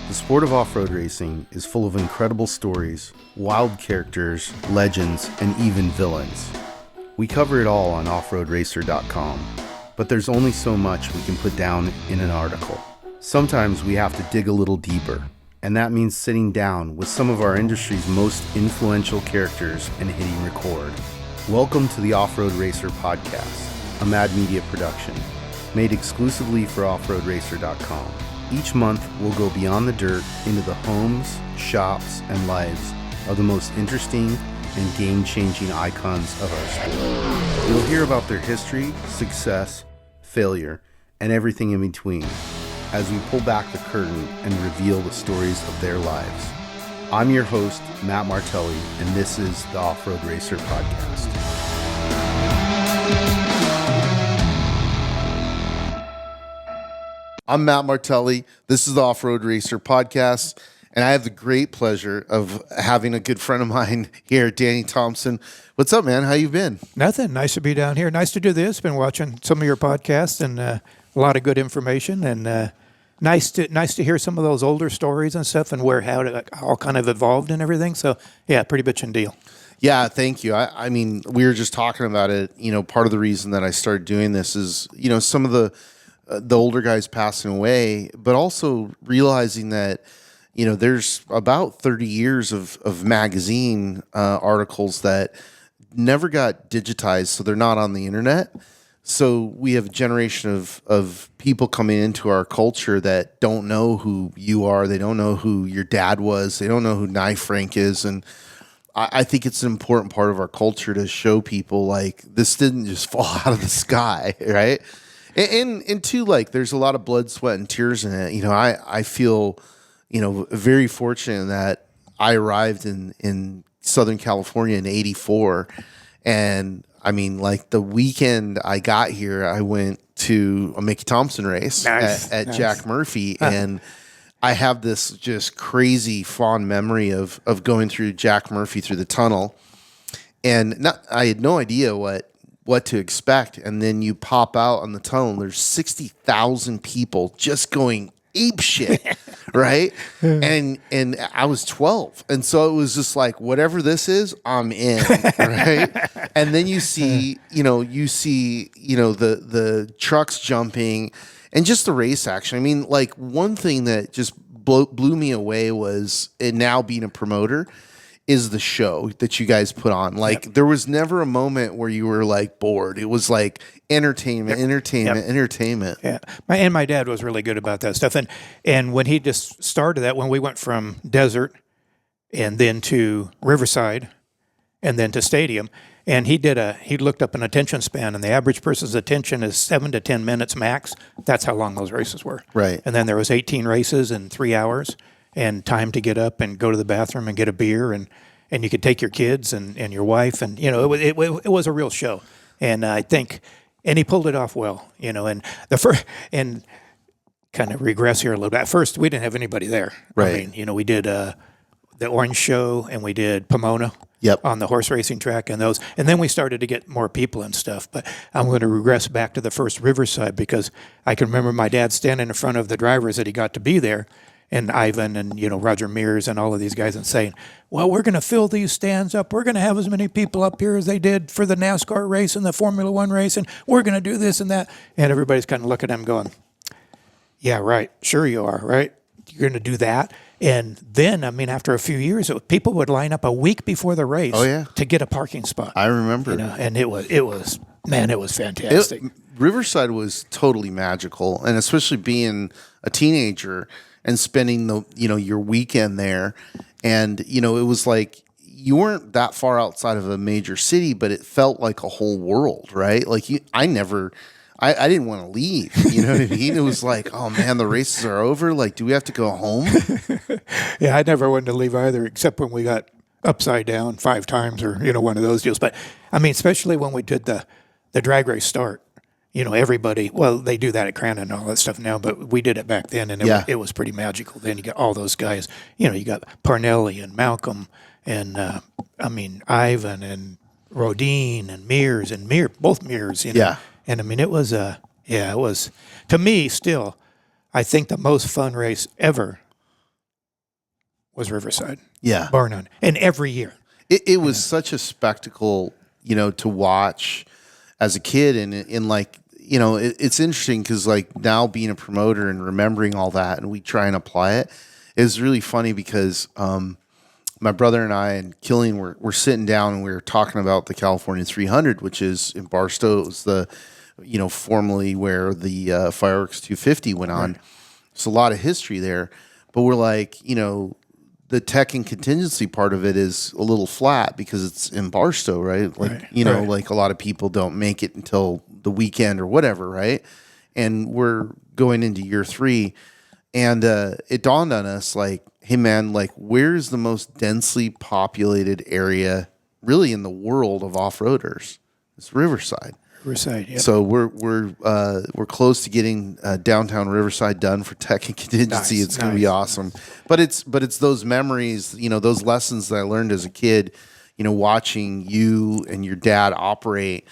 The sport of off-road racing is full of incredible stories, wild characters, legends, and even villains. We cover it all on offroadracer.com, but there's only so much we can put down in an article. Sometimes we have to dig a little deeper, and that means sitting down with some of our industry's most influential characters and hitting record. Welcome to the Off-Road Racer podcast, a Mad Media production, made exclusively for offroadracer.com. Each month, we'll go beyond the dirt into the homes, shops, and lives of the most interesting and game-changing icons of our sport. You'll hear about their history, success, failure, and everything in between as we pull back the curtain and reveal the stories of their lives. I'm your host, Matt Martelli, and this is the Off-Road Racer podcast. I'm Matt Martelli. This is the Off-Road Racer podcast, and I have the great pleasure of having a good friend of mine here, Danny Thompson. What's up, man? How you been? Nothing. Nice to be down here. Nice to do this. Been watching some of your podcasts and a lot of good information, and nice to hear some of those older stories and stuff and how it all kind of evolved and everything. So, yeah, pretty bitchin' deal. Yeah, thank you. I mean, we were just talking about it. You know, part of the reason that I started doing this is, you know, some of the older guys passing away, but also realizing that, you know, there's about 30 years of magazine articles that never got digitized, so they're not on the internet. So we have a generation of people coming into our culture that don't know who you are. They don't know who your dad was. They don't know who Knife Frank is. And I think it's an important part of our culture to show people, like, this didn't just fall out of the sky, right? And two, like, there's a lot of blood, sweat, and tears in it. You know, I feel, you know, very fortunate that I arrived in Southern California in '84. And I mean, like, the weekend I got here, I went to a Mickey Thompson race at Jack Murphy. And I have this just crazy fond memory of going through Jack Murphy through the tunnel. And I had no idea what to expect, and then you pop out on the tunnel and there's 60,000 people just going ape shit, right? And I was 12, and so it was just like, whatever this is, I'm in, right? And then you see the trucks jumping and just the race action. I mean, like, one thing that just blew me away was, and now being a promoter, is the show that you guys put on. Like, yep. There was never a moment where you were, like, bored. It was like entertainment. Yeah. My dad was really good about that stuff. And when he just started that, when we went from desert and then to Riverside and then to stadium, and he looked up an attention span, and the average person's attention is 7 to 10 minutes max. That's how long those races were. Right. And then there was 18 races in 3 hours. And time to get up and go to the bathroom and get a beer, and you could take your kids and your wife, and, you know, it was a real show. And I think, and he pulled it off well, you know. And and kind of regress here a little bit. At first, we didn't have anybody there. Right. I mean, you know, we did the Orange Show, and we did Pomona. Yep. On the horse racing track and those. And then we started to get more people and stuff. But I'm going to regress back to the first Riverside, because I can remember my dad standing in front of the drivers that he got to be there, and Ivan and, you know, Roger Mears and all of these guys, and saying, well, we're going to fill these stands up. We're going to have as many people up here as they did for the NASCAR race and the Formula One race, and we're going to do this and that. And everybody's kind of looking at him going, yeah, right. Sure you are, right? You're going to do that. And then, I mean, after a few years, people would line up a week before the race to get a parking spot. I remember. You know, and it was fantastic. Riverside was totally magical, and especially being a teenager and spending your weekend there. And, you know, it was like, you weren't that far outside of a major city, but it felt like a whole world, right? Like, I didn't want to leave. You know what I mean? It was like, oh man, the races are over. Like, do we have to go home? Yeah, I never wanted to leave either, except when we got upside down 5 times, or, you know, one of those deals. But I mean, especially when we did the drag race start, you know, everybody, well, they do that at Crandon and all that stuff now, but we did it back then, and it was pretty magical. Then you got all those guys, you know, you got Parnelli and Malcolm and, Ivan and Rodine and Mears, both Mears, you know. Yeah. And I mean, it was, to me still, I think the most fun race ever was Riverside. Yeah. Bar none. And every year. It was such a spectacle, to watch as a kid. And like, it's interesting because like now being a promoter and remembering all that and we try and apply it is really funny because my brother and I and Killian were sitting down and we were talking about the California 300, which is in Barstow. It was the, formerly where the Fireworks 250 went on. Right. There's a lot of history there, but we're like, the tech and contingency part of it is a little flat because it's in Barstow, right? Like, right. Like a lot of people don't make it until the weekend or whatever, right? And we're going into year 3, and it dawned on us like, hey man, like where's the most densely populated area really in the world of off-roaders? It's Riverside. Riverside, yeah. So we're close to getting downtown Riverside done for tech and contingency. Nice, it's going to be awesome. Nice. But it's those memories, those lessons that I learned as a kid, watching you and your dad operate.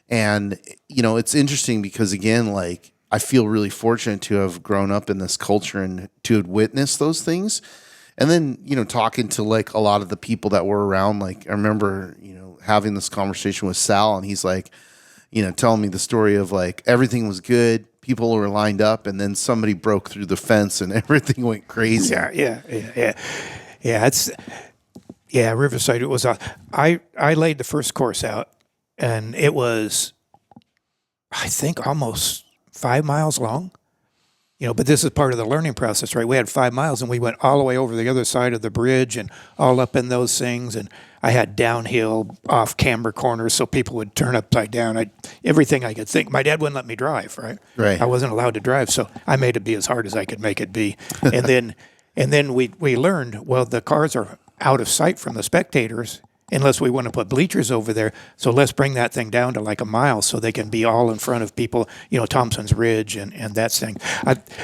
And it's interesting because again, like I feel really fortunate to have grown up in this culture and to have witnessed those things. And then, talking to like a lot of the people that were around, like I remember, having this conversation with Sal, and he's like, telling me the story of like everything was good, people were lined up, and then somebody broke through the fence and everything went crazy. Yeah. Riverside. It was I laid the first course out, and it was, I think, almost 5 miles long. But this is part of the learning process, right? We had 5 miles, and we went all the way over the other side of the bridge and all up in those things. And I had downhill off camber corners so people would turn upside down. Everything I could think. My dad wouldn't let me drive, right? Right. I wasn't allowed to drive, so I made it be as hard as I could make it be. And then we learned, well, the cars are out of sight from the spectators unless we want to put bleachers over there. So let's bring that thing down to like a mile so they can be all in front of people, Thompson's Ridge and that thing.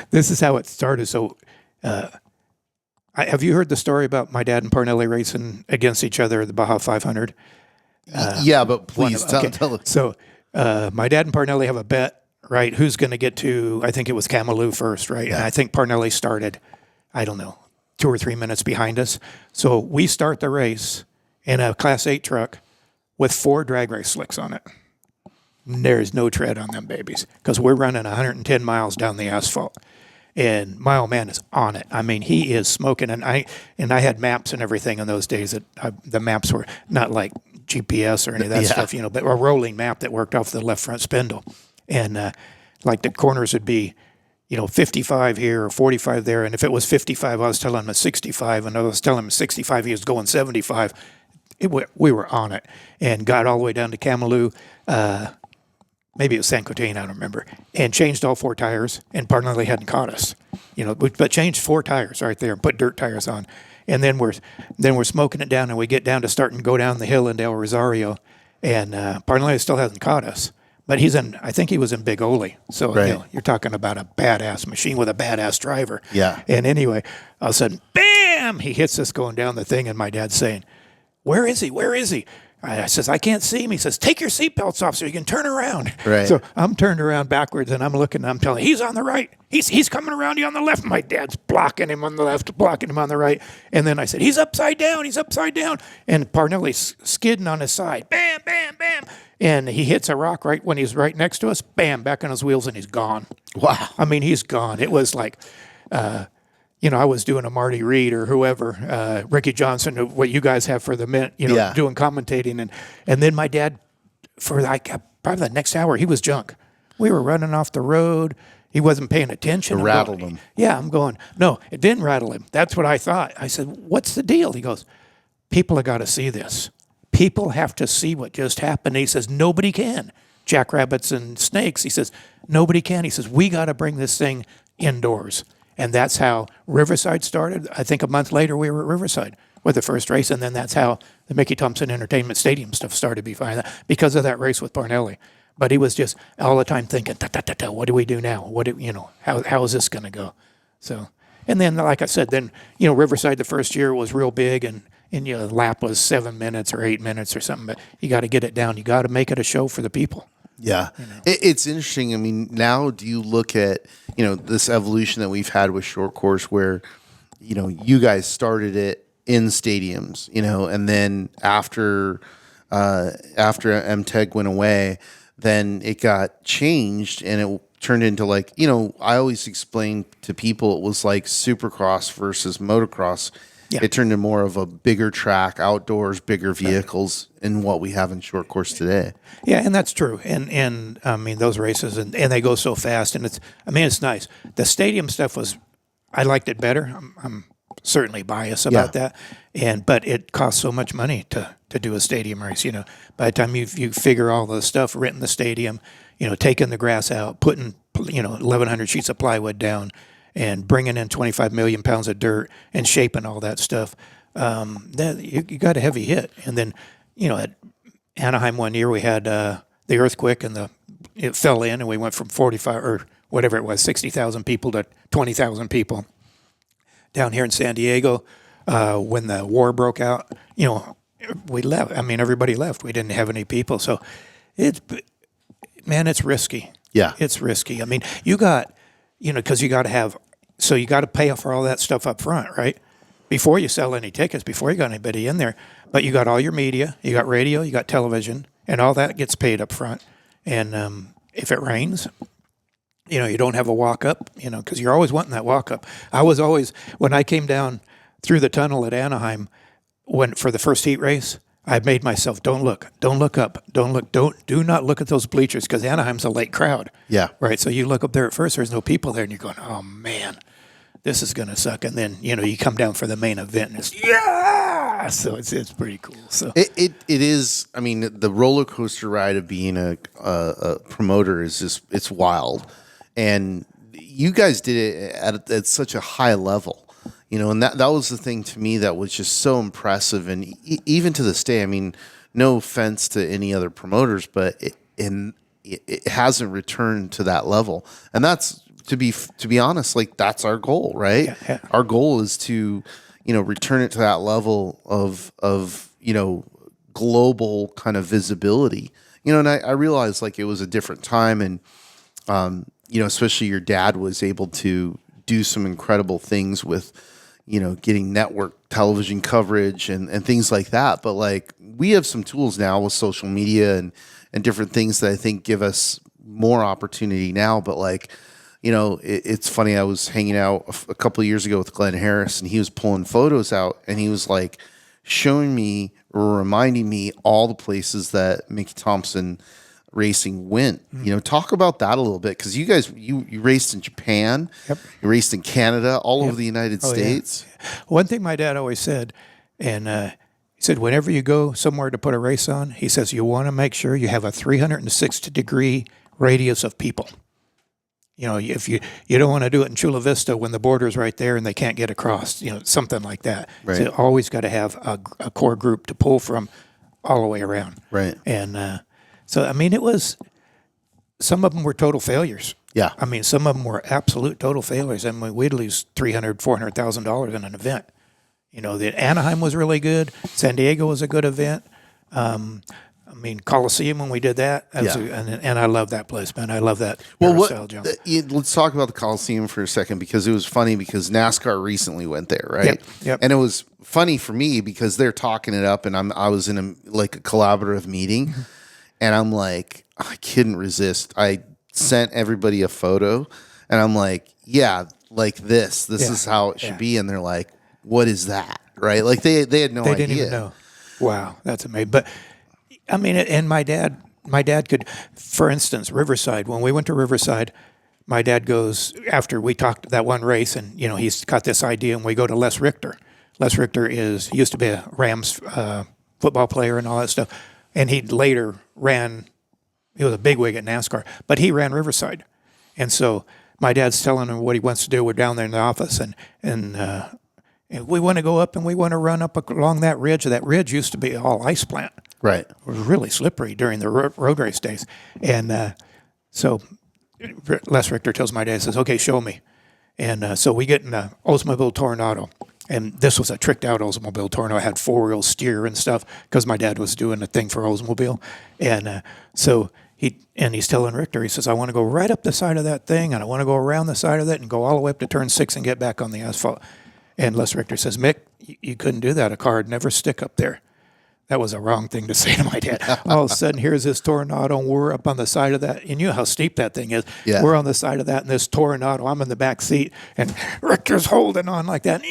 This is how it started. So have you heard the story about my dad and Parnelli racing against each other at the Baja 500? Yeah, but please tell us. So my dad and Parnelli have a bet, right? Who's going to get to, I think it was Camaloo first, right? Yeah. And I think Parnelli started, I don't know, 2 or 3 minutes behind us. So we start the race in a Class 8 truck with 4 drag race slicks on it. There's no tread on them babies because we're running 110 miles down the asphalt. And my old man is on it. I mean, he is smoking. And I had maps and everything in those days. The maps were not like GPS or any of that stuff, but a rolling map that worked off the left front spindle. And like the corners would be, 55 here or 45 there. And if it was 55, I was telling him 65. And I was telling him 65, he was going 75. We were on it and got all the way down to Camaloo. Maybe it was San Quentin, I don't remember, and changed all 4 tires, and Parnelli hadn't caught us, but changed 4 tires right there and put dirt tires on. And then we're smoking it down, and we get down to starting to go down the hill into El Rosario, and Parnelli still hasn't caught us. But I think he was in Big Ole. So right. You're talking about a badass machine with a badass driver. Yeah. And anyway, all of a sudden, bam, he hits us going down the thing, and my dad's saying, where is he? Where is he? I says, I can't see him. He says, take your seatbelts off so you can turn around. Right. So I'm turned around backwards, and I'm looking, and I'm telling him, he's on the right. He's coming around you on the left. My dad's blocking him on the left, blocking him on the right. And then I said, he's upside down. He's upside down. And Parnelli's skidding on his side. Bam, bam, bam. And he hits a rock right when he's right next to us. Bam, back on his wheels, and he's gone. Wow. I mean, he's gone. It was like... I was doing a Marty Reed or whoever, Ricky Johnson, what you guys have for the Mint, doing commentating. And then my dad, for like probably the next hour, he was junk. We were running off the road. He wasn't paying attention. It rattled him. Yeah, I'm going, no, it didn't rattle him. That's what I thought. I said, what's the deal? He goes, people have got to see this. People have to see what just happened. He says, nobody can. Jackrabbits and snakes. He says, nobody can. He says, we got to bring this thing indoors. And that's how Riverside started. I think a month later we were at Riverside with the first race, and then that's how the Mickey Thompson Entertainment Stadium stuff started behind that because of that race with Parnelli. But he was just all the time thinking, what do we do now? How is this going to go? So, and then like I said, Riverside the first year was real big, and the lap was 7 minutes or 8 minutes or something. But you got to get it down. You got to make it a show for the people. Yeah. It's interesting. I mean, now do you look at, this evolution that we've had with short course where, you guys started it in stadiums, and then after MTEG went away, then it got changed and it turned into like, I always explain to people it was like Supercross versus motocross. Yeah. It turned into more of a bigger track, outdoors, bigger vehicles, in what we have in short course today. Yeah, and that's true. And I mean, those races, and they go so fast, and it's nice. The stadium stuff I liked it better. I'm certainly biased about that. But it costs so much money to do a stadium race, By the time you figure all the stuff, renting the stadium, taking the grass out, putting, 1,100 sheets of plywood down, and bringing in 25 million pounds of dirt and shaping all that stuff, you got a heavy hit. And then, at Anaheim one year we had the earthquake and it fell in, and we went from 45 or whatever it was, 60,000 people to 20,000 people. Down here in San Diego, when the war broke out, we left. I mean, everybody left. We didn't have any people. So it's risky. Yeah. It's risky. I mean, you got, because you got to pay for all that stuff up front, right? Before you sell any tickets, before you got anybody in there. But you got all your media, you got radio, you got television, and all that gets paid up front. And if it rains, you don't have a walk-up, because you're always wanting that walk-up. I was always, when I came down through the tunnel at Anaheim for the first heat race, I made myself, don't look up, do not look at those bleachers, because Anaheim's a late crowd. Yeah. Right, so you look up there at first, there's no people there, and you're going, oh, man, this is going to suck. And then, you come down for the main event, and it's, yeah! So it's pretty cool. So It is, I mean, the roller coaster ride of being a promoter is just, it's wild. And you guys did it at such a high level. And that was the thing to me that was just so impressive. And even to this day, I mean, no offense to any other promoters, but it hasn't returned to that level. And that's, to be honest, like, that's our goal, right? Yeah. Our goal is to, return it to that level of global kind of visibility. And I realized, like, it was a different time, and especially your dad was able to do some incredible things with, getting network television coverage and things like that. But, like, we have some tools now with social media and different things that I think give us more opportunity now. But, like, it's funny. I was hanging out a couple of years ago with Glenn Harris, and he was pulling photos out, and he was like showing me or reminding me all the places that Mickey Thompson Racing went. Talk about that a little bit, because you guys you raced in Japan, Yep. You raced in Canada, all over the United States. Yeah. One thing my dad always said, and he said, whenever you go somewhere to put a race on, he says, you want to make sure you have a 360-degree radius of people. If you don't want to do it in Chula Vista when the border's right there and they can't get across, something like that. Right. So you always got to have a core group to pull from all the way around. Right. And so, I mean, some of them were total failures. Yeah. I mean, some of them were absolute total failures. I mean, we'd lose $300,000, $400,000 in an event. The Anaheim was really good. San Diego was a good event. I mean, Coliseum, when we did that, and I love that place, man. I love that carousel jump. Let's talk about the Coliseum for a second, because it was funny, because NASCAR recently went there, right? Yep. And it was funny for me because they're talking it up, and I was in a collaborative meeting, and I'm like, I couldn't resist. I sent everybody a photo, and I'm like, yeah, like this is how it should be. And they're like, what is that? Right? Like they had no idea. They didn't even know. Wow, that's amazing. But I mean, and my dad could, for instance, Riverside. When we went to Riverside, my dad goes, after we talked that one race, and he's got this idea, and we go to Les Richter. Les Richter used to be a Rams football player and all that stuff, and he later ran. He was a bigwig at NASCAR, but he ran Riverside, and so my dad's telling him what he wants to do. We're down there in the office, and we want to go up and we want to run up along that ridge. That ridge used to be all ice plant. Right. It was really slippery during the road race days. And so Les Richter tells my dad, says, okay, show me. And so we get in an Oldsmobile Tornado. And this was a tricked out Oldsmobile Tornado. I had four-wheel steer and stuff because my dad was doing a thing for Oldsmobile. And so he's telling Richter, he says, I want to go right up the side of that thing, and I want to go around the side of that and go all the way up to turn 6 and get back on the asphalt. And Les Richter says, Mick, you couldn't do that. A car would never stick up there. That was a wrong thing to say to my dad. All of a sudden, here's this tornado, and we're up on the side of that. And you know how steep that thing is. Yeah. We're on the side of that, and this tornado, I'm in the back seat, and Richter's holding on like that.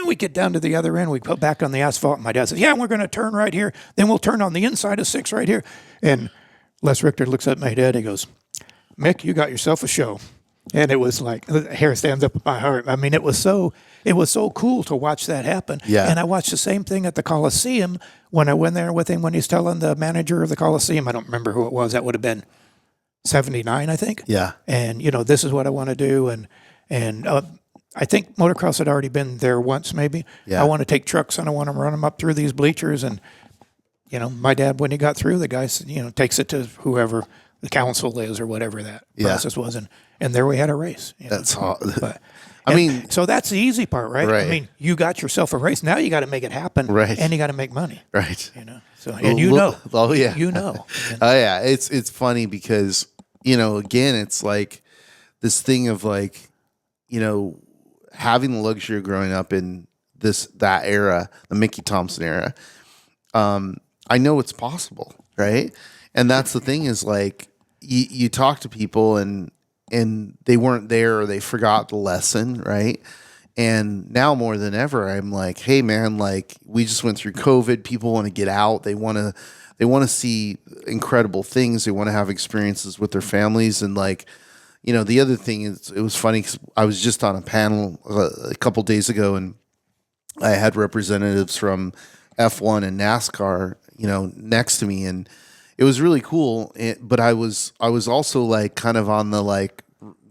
We get down to the other end. We put back on the asphalt, and my dad says, yeah, we're going to turn right here. Then we'll turn on the inside of 6 right here. And Les Richter looks at my dad. He goes, Mick, you got yourself a show. And it was like, the hair stands up in my heart. I mean, it was so cool to watch that happen. Yeah. And I watched the same thing at the Coliseum when I went there with him when he's telling the manager of the Coliseum, I don't remember who it was, that would have been 79, I think. Yeah. And, this is what I want to do. And I think motocross had already been there once, maybe. Yeah. I want to take trucks and I want to run them up through these bleachers. And, my dad, when he got through, the guy, takes it to whoever the council is or whatever that process was. And there we had a race. That's all. But, I mean, so that's the easy part, right? Right. I mean, you got yourself a race. Now you got to make it happen. Right. And you got to make money. right. So, and you know. Oh, yeah. You know. Oh, yeah. It's funny because, again, it's like this thing of like, having the luxury of growing up in that era, the Mickey Thompson era. I know it's possible, right? And that's the thing is like you talk to people and they weren't there or they forgot the lesson, right? And now more than ever, I'm like, hey man, like we just went through COVID. People want to get out. They want to see incredible things. They want to have experiences with their families. And like, the other thing is, it was funny because I was just on a panel a couple days ago, and I had representatives from F1 and NASCAR, next to me, and it was really cool. But I was also like kind of on the like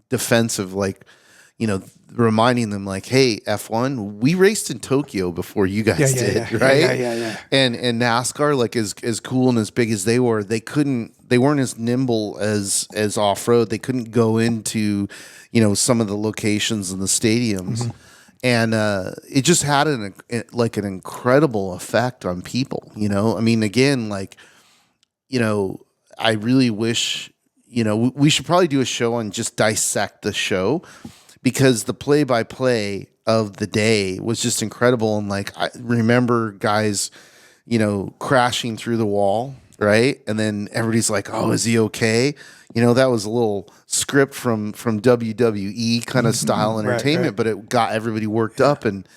defensive, like, reminding them like, hey, F1, we raced in Tokyo before you guys did, right? Yeah. And NASCAR, like as cool and as big as they were, they weren't as nimble as off-road. They couldn't go into, some of the locations and the stadiums. Mm-hmm. And it just had an incredible effect on people, I mean, again, like, I really wish, we should probably do a show and just dissect the show, because the play-by-play of the day was just incredible. And like, I remember guys, crashing through the wall, right? And then everybody's like, oh, is he okay? That was a little script from WWE kind of style entertainment, right. But it got everybody worked up. And,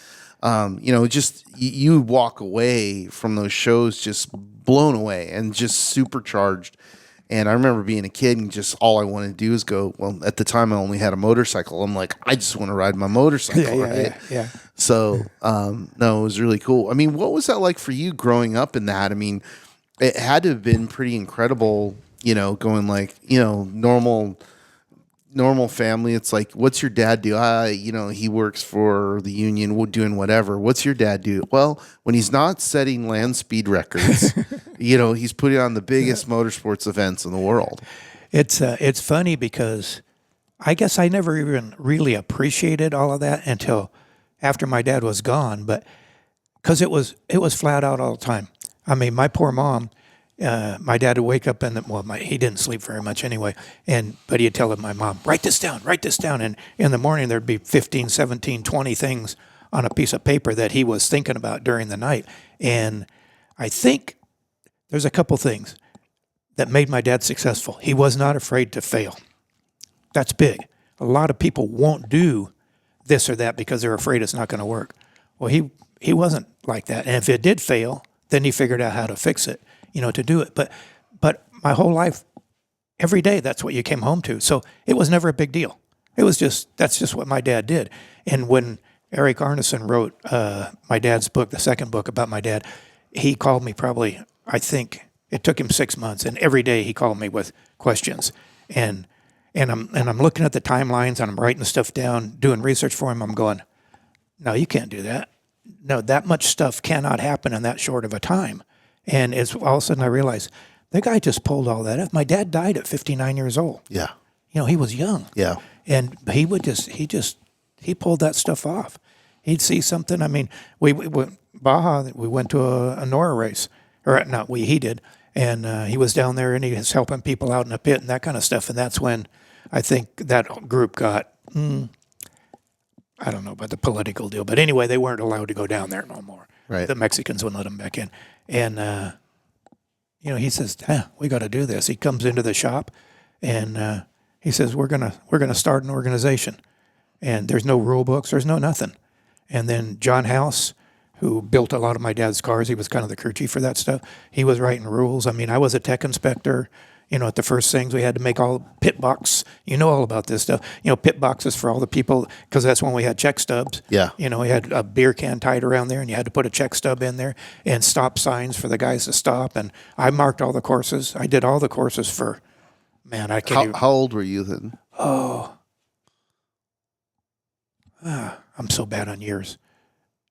just you walk away from those shows just blown away and just supercharged. And I remember being a kid and just all I wanted to do is go, well, at the time I only had a motorcycle. I'm like, I just want to ride my motorcycle, right? Yeah. So, no, it was really cool. I mean, what was that like for you growing up in that? I mean, it had to have been pretty incredible, going like, normal family. It's like, what's your dad do? He works for the union, doing whatever. What's your dad do? Well, when he's not setting land speed records, he's putting on the biggest motorsports events in the world. It's funny because I guess I never even really appreciated all of that until after my dad was gone, but because it was flat out all the time. I mean, my poor mom, my dad would wake up he didn't sleep very much anyway, but he'd tell my mom, write this down. And in the morning there'd be 15, 17, 20 things on a piece of paper that he was thinking about during the night. And I think there's a couple things that made my dad successful. He was not afraid to fail. That's big. A lot of people won't do this or that because they're afraid it's not going to work. Well, he wasn't like that. And if it did fail, then he figured out how to fix it, to do it. But my whole life, every day, that's what you came home to. So it was never a big deal. It was that's just what my dad did. And when Eric Arneson wrote my dad's book, the second book about my dad, he called me probably, I think it took him 6 months, and every day he called me with questions. And I'm looking at the timelines and I'm writing stuff down, doing research for him. I'm going, no, you can't do that. No, that much stuff cannot happen in that short of a time. And it's all of a sudden I realized the guy just pulled all that up. My dad died at 59 years old. Yeah. He was young. Yeah. And he pulled that stuff off. He'd see something. I mean, we went Baja, we went to a NORA race, or not we, he did. And he was down there and he was helping people out in the pit and that kind of stuff. And that's when I think that group got, I I don't know about the political deal, but anyway, they weren't allowed to go down there no more. Right. The Mexicans wouldn't let them back in. And, he says, we got to do this. He comes into the shop and he says, we're gonna start an organization. And there's no rule books, there's no nothing. And then John House, who built a lot of my dad's cars, he was kind of the crew chief for that stuff. He was writing rules. I mean, I was a tech inspector. At the first things we had to make all pit box. All about this stuff. Pit boxes for all the people, because that's when we had check stubs. Yeah. We had a beer can tied around there, and you had to put a check stub in there, and stop signs for the guys to stop. And I marked all the courses. I did all the courses for, man, I can't even. How old were you then? I'm so bad on years.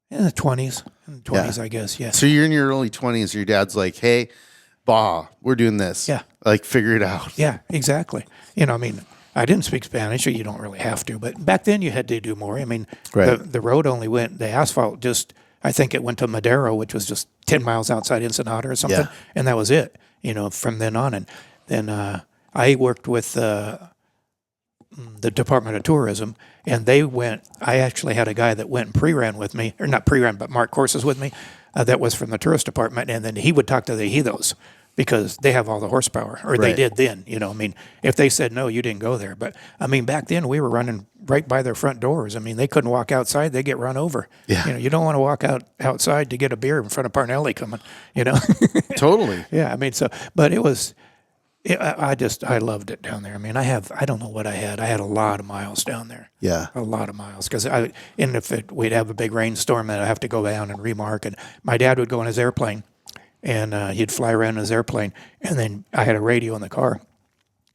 In the 20s. I guess, yeah. So you're in your early 20s. Your dad's like, hey, Baja, we're doing this. Yeah. Like, figure it out. Yeah, exactly. I didn't speak Spanish, or you don't really have to, but back then you had to do more. Right. The road only went, the asphalt I think it went to Madero, which was just 10 miles outside Ensenada or something, and that was it, from then on. And then I worked with the Department of Tourism, and I actually had a guy that went and pre-ran with me, or not pre-ran, but marked courses with me, that was from the tourist department, and then he would talk to the ejidos, because they have all the horsepower, or they did then. If they said no, you didn't go there. But back then we were running right by their front doors. They couldn't walk outside; they get run over. Yeah. You don't want to walk outside to get a beer in front of Parnelli coming. Totally. Yeah, but it was. I loved it down there. I don't know what I had. I had a lot of miles down there. Yeah. A lot of miles. We'd have a big rainstorm, and I'd have to go down and remark. And my dad would go in his airplane, and he'd fly around in his airplane. And then I had a radio in the car,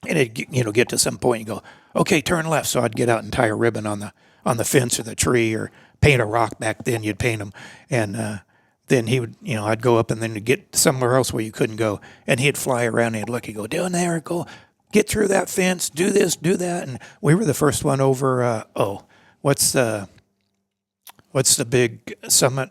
and it'd get to some point and go, okay, turn left. So I'd get out and tie a ribbon on the fence or the tree, or paint a rock. Back then you'd paint them. And then he would, I'd go up and then get somewhere else where you couldn't go. And he'd fly around and he'd look, he'd go, down there, go, get through that fence, do this, do that. And we were the first one over, what's the big summit?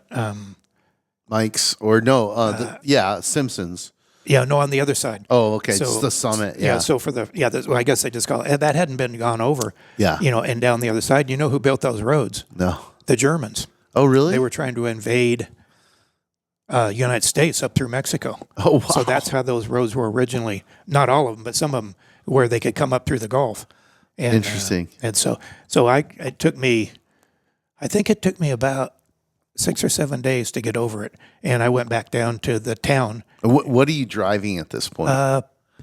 Mike's, or no, Simpsons. Yeah, no, on the other side. Oh, okay, it's the summit. Yeah. So for I guess they just call it, that hadn't been gone over. Yeah. And down the other side, who built those roads? No. The Germans. Oh, really? They were trying to invade United States up through Mexico. Oh, wow. So that's how those roads were originally, not all of them, but some of them, where they could come up through the Gulf. And, Interesting. And so it took me about 6 or 7 days to get over it. And I went back down to the town. What are you driving at this point?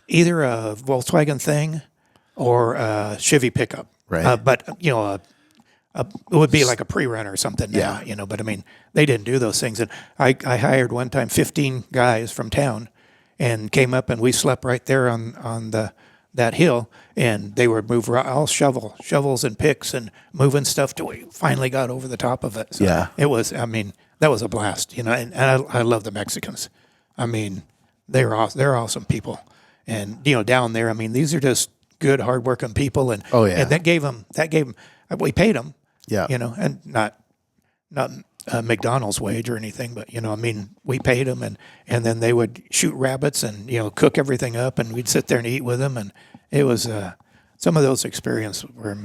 Either a Volkswagen thing or a Chevy pickup. Right. But, it would be like a pre-runner or something now, but they didn't do those things. And I hired one time 15 guys from town and came up, and we slept right there on that hill, and they would move all shovels and picks and moving stuff till we finally got over the top of it. So it was, that was a blast, and I love the Mexicans. They're awesome people. And, down there, these are just good, hardworking people. And, and that gave them, we paid them. Yeah. And not McDonald's wage or anything, but, we paid them, and then they would shoot rabbits and, cook everything up, and we'd sit there and eat with them. And it was, some of those experiences were,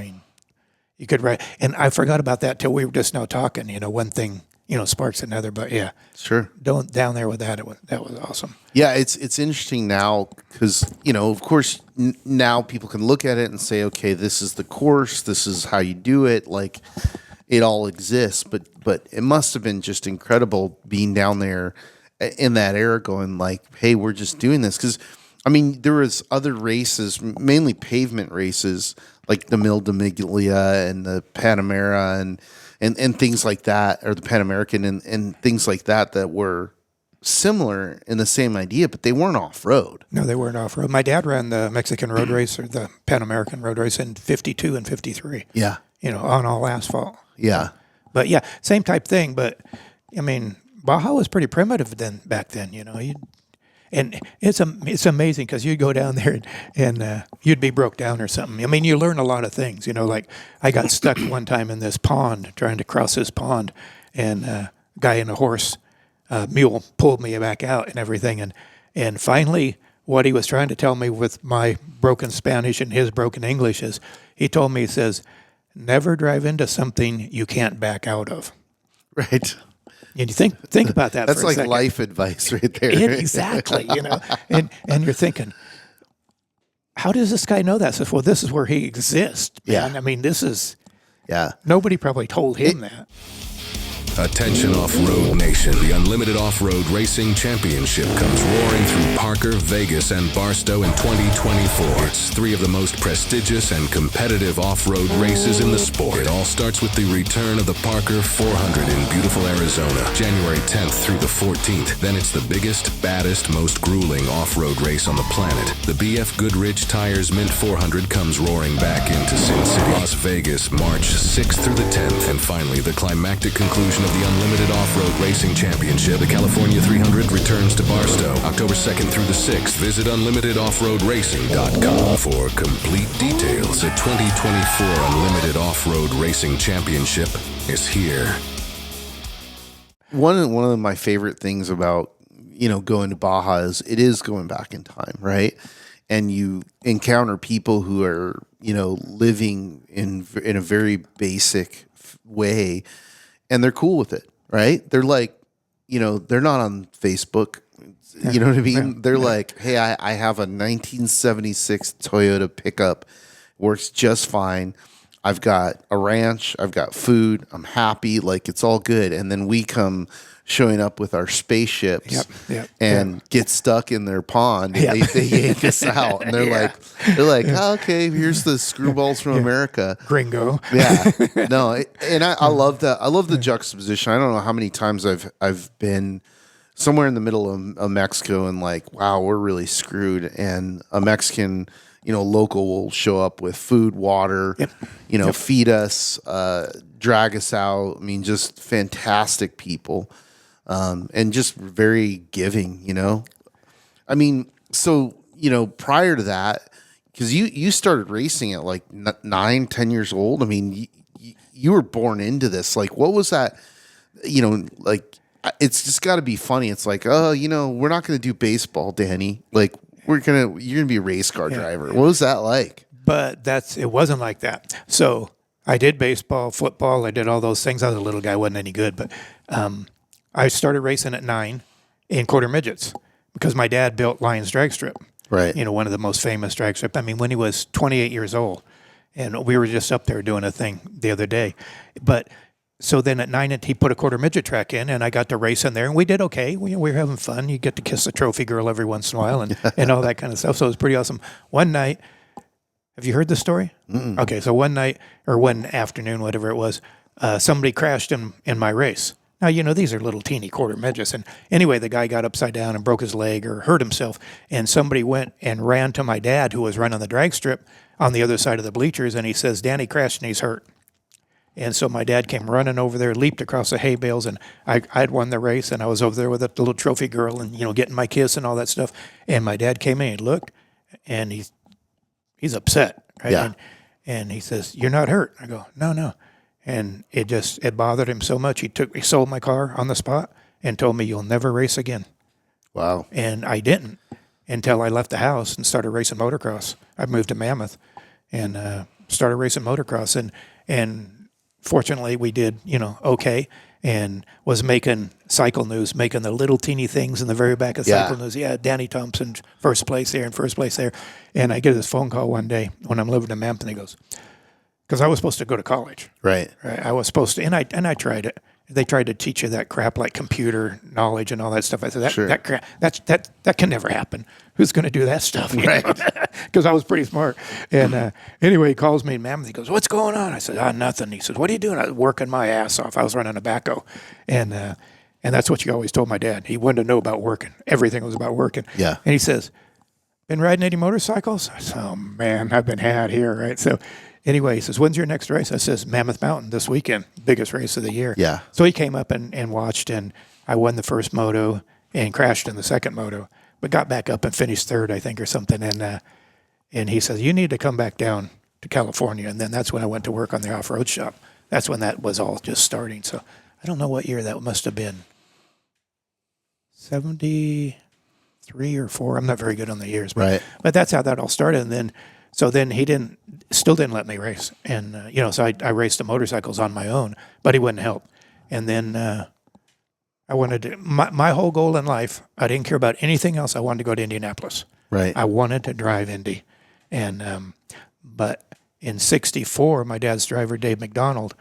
you could write, and I forgot about that till we were just now talking, one thing, sparks another, but yeah. Sure. Down there with that, that was awesome. Yeah. It's interesting now because, of course, now people can look at it and say, okay, this is the course, this is how you do it. Like, it all exists, but it must have been just incredible being down there in that era going like, hey, we're just doing this. Because, there was other races, mainly pavement races, like the Mil de Miglia and the Panamera and things like that, or the Pan American and things like that were similar in the same idea, but they weren't off-road. No, they weren't off-road. My dad ran the Mexican road race, or the Pan American road race, in 52 and 53. Yeah. On all asphalt. Yeah. But yeah, same type thing. But Baja was pretty primitive back then. And it's amazing because you'd go down there and you'd be broke down or something. You learn a lot of things. Like I got stuck one time in this pond trying to cross this pond, and a guy in a horse mule pulled me back out and everything. And finally, what he was trying to tell me with my broken Spanish and his broken English is, he told me, he says, never drive into something you can't back out of. Right. And you think about that. That's for a like second. life advice right there. Exactly. And you're thinking, how does this guy know that? So, well, this is where he exists, man. Yeah. I mean, this is, Yeah. nobody probably told him that. Attention Off-Road Nation. The Unlimited Off-Road Racing Championship comes roaring through Parker, Vegas, and Barstow in 2024. It's 3 of the most prestigious and competitive off-road races in the sport. It all starts with the return of the Parker 400 in beautiful Arizona, January 10th through the 14th. Then it's the biggest, baddest, most grueling off-road race on the planet. The BF Goodrich Tires Mint 400 comes roaring back into Sin City, Las Vegas, March 6th through the 10th. And finally, the climactic conclusion of the Unlimited Off-Road Racing Championship, the California 300, returns to Barstow, October 2nd through the 6th. Visit UnlimitedOffRoadRacing.com for complete details. The 2024 Unlimited Off-Road Racing Championship is here. One of my favorite things about, going to Baja is it is going back in time, right? And you encounter people who are, living in a very basic way, and they're cool with it, right? They're like, they're not on Facebook. You know what I mean? They're like, hey, I have a 1976 Toyota pickup, works just fine. I've got a ranch, I've got food, I'm happy, like it's all good. And then we come showing up with our spaceships and get stuck in their pond and they yank us out. And they're like, oh, okay, here's the screwballs from America. Gringo. Yeah. No, I love that. I love the juxtaposition. I don't know how many times I've been somewhere in the middle of Mexico and like, wow, we're really screwed. And a Mexican, local will show up with food, water, feed us, drag us out. I mean, just fantastic people. And just very giving, I mean, so, prior to that, because you started racing at like 9-10 years old. I mean, you were born into this. Like, what was that? Like, it's just got to be funny. It's like, oh, we're not going to do baseball, Danny. Like, you're going to be a race car driver. What was that like? But it wasn't like that. So I did baseball, football. I did all those things. I was a little guy, wasn't any good, but, I started racing at 9 in quarter-midgets because my dad built Lions Drag Strip. Right. One of the most famous drag strip. I mean, when he was 28 years old, and we were just up there doing a thing the other day. But so then at 9, he put a quarter-midget track in, and I got to race in there, and we did okay. We were having fun. You get to kiss the trophy girl every once in a while and all that kind of stuff. So it was pretty awesome. One night, have you heard this story? Mm-mm. Okay, so one night or one afternoon, whatever it was, somebody crashed in my race. Now, these are little teeny quarter midgets. And anyway, the guy got upside down and broke his leg or hurt himself. And somebody went and ran to my dad, who was running the drag strip on the other side of the bleachers. And he says, Danny crashed and he's hurt. And so my dad came running over there, leaped across the hay bales. And I'd won the race. And I was over there with the little trophy girl and, getting my kiss and all that stuff. And my dad came in and looked, and he's upset. Right? Yeah. And he says, you're not hurt. I go, no. And it bothered him so much. He sold my car on the spot and told me, you'll never race again. Wow. And I didn't until I left the house and started racing motocross. I moved to Mammoth and started racing motocross. And fortunately we did, okay, and was making cycle news, making the little teeny things in the very back of cycle news. Yeah, Danny Thompson, first place there and first place there. And I get this phone call one day when I'm living in Mammoth, and he goes, because I was supposed to go to college. Right. I was supposed to, and I tried it. They tried to teach you that crap like computer knowledge and all that stuff. I said, that crap, that can never happen. Who's going to do that stuff? Right. Because I was pretty smart. And anyway, he calls me in Mammoth. He goes, what's going on? I said, nothing. He says, what are you doing? I was working my ass off. I was running a backhoe. And that's what you always told my dad. He wanted to know about working. Everything was about working. Yeah. And he says, been riding any motorcycles? I said, oh, man, I've been had here, right? So anyway, he says, when's your next race? I says, Mammoth Mountain this weekend, biggest race of the year. Yeah. So he came up and watched, and I won the first moto and crashed in the second moto, but got back up and finished third, I think, or something. And he says, you need to come back down to California. And then that's when I went to work on the off-road shop. That's when that was all just starting. So I don't know what year that must have been. 73 or 4. I'm not very good on the years. But that's how that all started. And then So then he still didn't let me race. And, so I raced the motorcycles on my own, but he wouldn't help. And then I wanted to, my whole goal in life, I didn't care about anything else. I wanted to go to Indianapolis. Right. I wanted to drive Indy. And, but in 64, my dad's driver, Dave McDonald,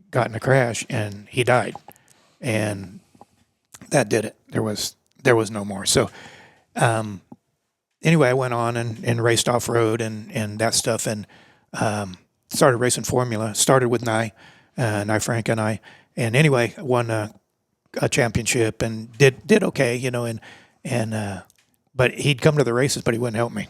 got in a crash and he died. And that did it. There was no more. So, anyway, I went on and raced off-road and that stuff and started racing Formula. Started with Nye Frank and I. And anyway, won a championship and did okay, but he'd come to the races, but he wouldn't help me.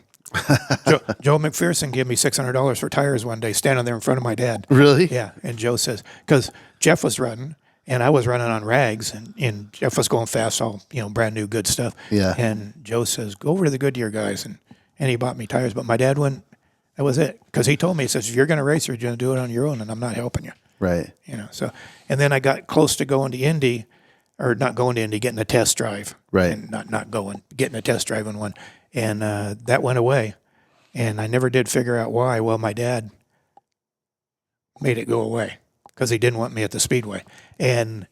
Joe McPherson gave me $600 for tires one day, standing there in front of my dad. Really? Yeah. And Joe says, because Jeff was running, and I was running on rags, and Jeff was going fast, all brand new good stuff. Yeah. And Joe says, go over to the Goodyear guys, and he bought me tires, but my dad wouldn't. That was it, because he told me, he says, if you're going to race, you're going to do it on your own, and I'm not helping you. Right. So, and then I got close to going to Indy, or not going to Indy, getting a test drive. Right. And getting a test drive in one. And that went away. And I never did figure out why. Well, my dad made it go away because he didn't want me at the Speedway. And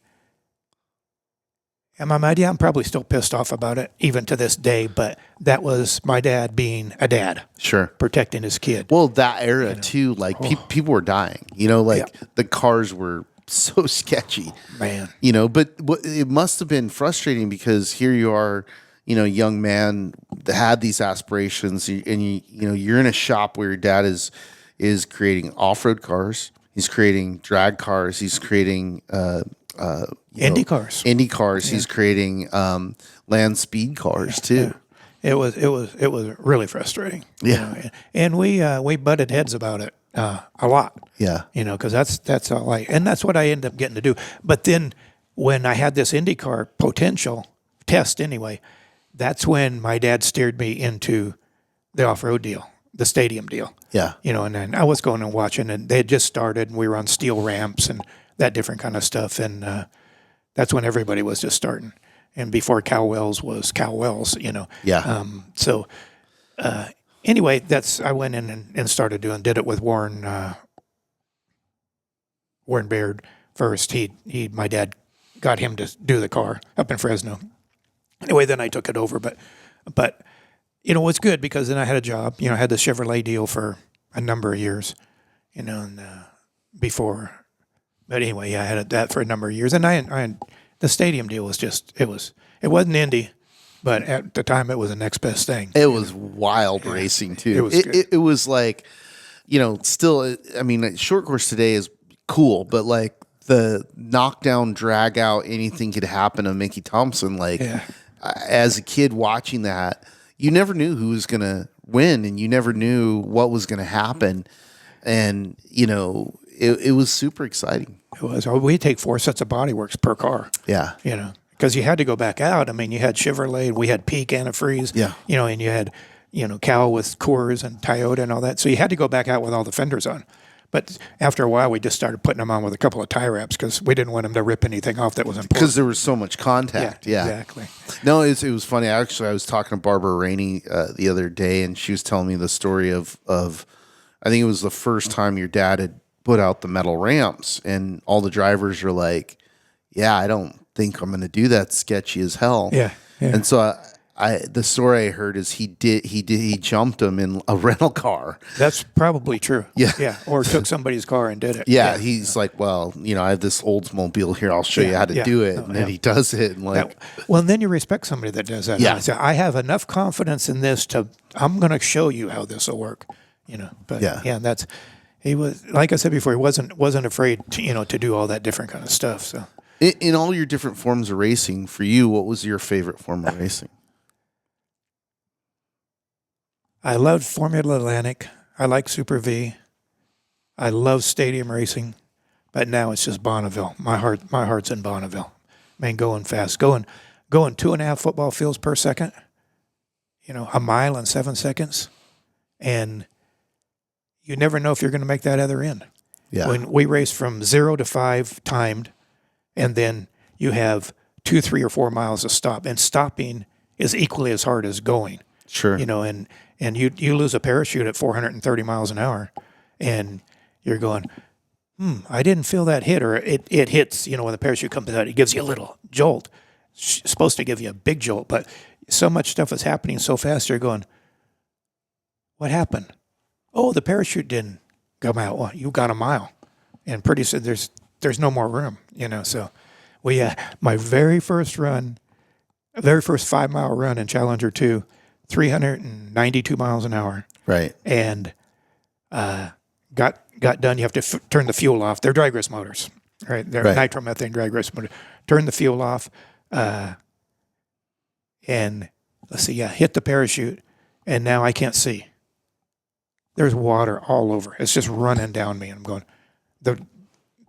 I'm probably still pissed off about it, even to this day, but that was my dad being a dad. Sure. Protecting his kid. Well, that era too, like people were dying, the cars were so sketchy, Man. But it must have been frustrating because here you are, young man that had these aspirations, and you're in a shop where your dad is creating off-road cars, he's creating drag cars, he's creating Indy cars. Yeah. He's creating land speed cars too. Yeah. It was really frustrating. Yeah. And we butted heads about it a lot. Yeah. Because that's all and that's what I ended up getting to do. But then when I had this IndyCar potential test anyway, that's when my dad steered me into the off-road deal, the stadium deal. Yeah. And then I was going and watching, and they had just started, and we were on steel ramps and that different kind of stuff. And that's when everybody was just starting. And before Cal Wells was Cal Wells, Yeah. Anyway, I went in and did it with Warren Baird first. My dad got him to do the car up in Fresno. Anyway, then I took it over, but it was good because then I had a job. I had the Chevrolet deal for a number of years, and before. But anyway, I had that for a number of years, and I the stadium deal was it wasn't Indy, but at the time it was the next best thing. It was wild racing too. It was good. It was like, still. I mean, short course today is cool, but like the knockdown, drag out, anything could happen to Mickey Thompson. Like as a kid watching that, you never knew who was going to win, and you never knew what was going to happen, and it was super exciting. It was. We take 4 sets of bodyworks per car. Yeah. Because you had to go back out. I mean, you had Chevrolet, we had Peak antifreeze. Yeah. And you had, Cal with Coors and Toyota and all that. So you had to go back out with all the fenders on. But after a while, we just started putting them on with a couple of tie wraps because we didn't want them to rip anything off that was important. Because there was so much contact. Yeah. Exactly. No, it was funny. Actually, I was talking to Barbara Rainey the other day, and she was telling me the story of I think it was the first time your dad had put out the metal ramps, and all the drivers are like, yeah, I don't think I'm going to do that. Sketchy as hell. Yeah. And so the story I heard is he jumped him in a rental car. That's probably true. Yeah. Yeah. Or took somebody's car and did it. Yeah. He's like, well, I have this Oldsmobile here. I'll show you how to do it. And then he does it. And well, then you respect somebody that does that. Yeah. I have enough confidence in this I'm going to show you how this will work. But that's. He was, like I said before, he wasn't afraid to do all that different kind of stuff. So, in all your different forms of racing, for you, what was your favorite form of racing? I loved Formula Atlantic. I like Super V. I love stadium racing, but now it's just Bonneville. My heart's in Bonneville. Man, going fast, going 2.5 football fields per second. A mile in 7 seconds, and you never know if you're going to make that other end. Yeah. When we race from 0 to 5 timed, and then you have 2, 3, or 4 miles of stop, and stopping is equally as hard as going. Sure. And and you lose a parachute at 430 miles an hour, and you're going, I didn't feel that hit, or it hits, when the parachute comes out, it gives you a little jolt. It's supposed to give you a big jolt, but so much stuff is happening so fast, you're going, what happened? Oh, the parachute didn't come out. Well, you got a mile, and pretty soon there's no more room, So my very first 5-mile run in Challenger 2, 392 miles an hour. Right. And got done. You have to turn the fuel off. They're dry grease motors, right? They're nitromethane dry grease motors. Turn the fuel off, and let's see, hit the parachute, and now I can't see. There's water all over. It's just running down me, and I'm going, the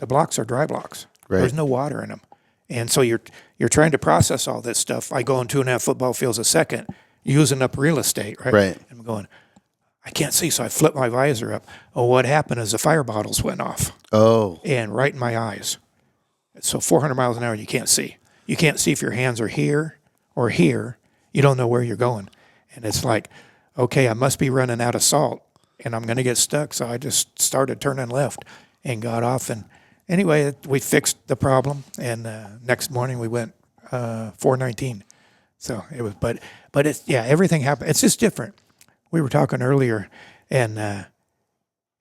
blocks are dry blocks. Right. There's no water in them. And so you're trying to process all this stuff. I go on 2.5 football fields a second, using up real estate, right? Right. And I'm going, I can't see, so I flip my visor up. Oh, what happened is the fire bottles went off. Oh. And right in my eyes. So 400 miles an hour, you can't see. You can't see if your hands are here or here. You don't know where you're going. And it's like, okay, I must be running out of salt, and I'm going to get stuck. So I just started turning left and got off. And anyway, we fixed the problem, and next morning we went 419. So it was, but it's, everything happened. It's just different. We were talking earlier, and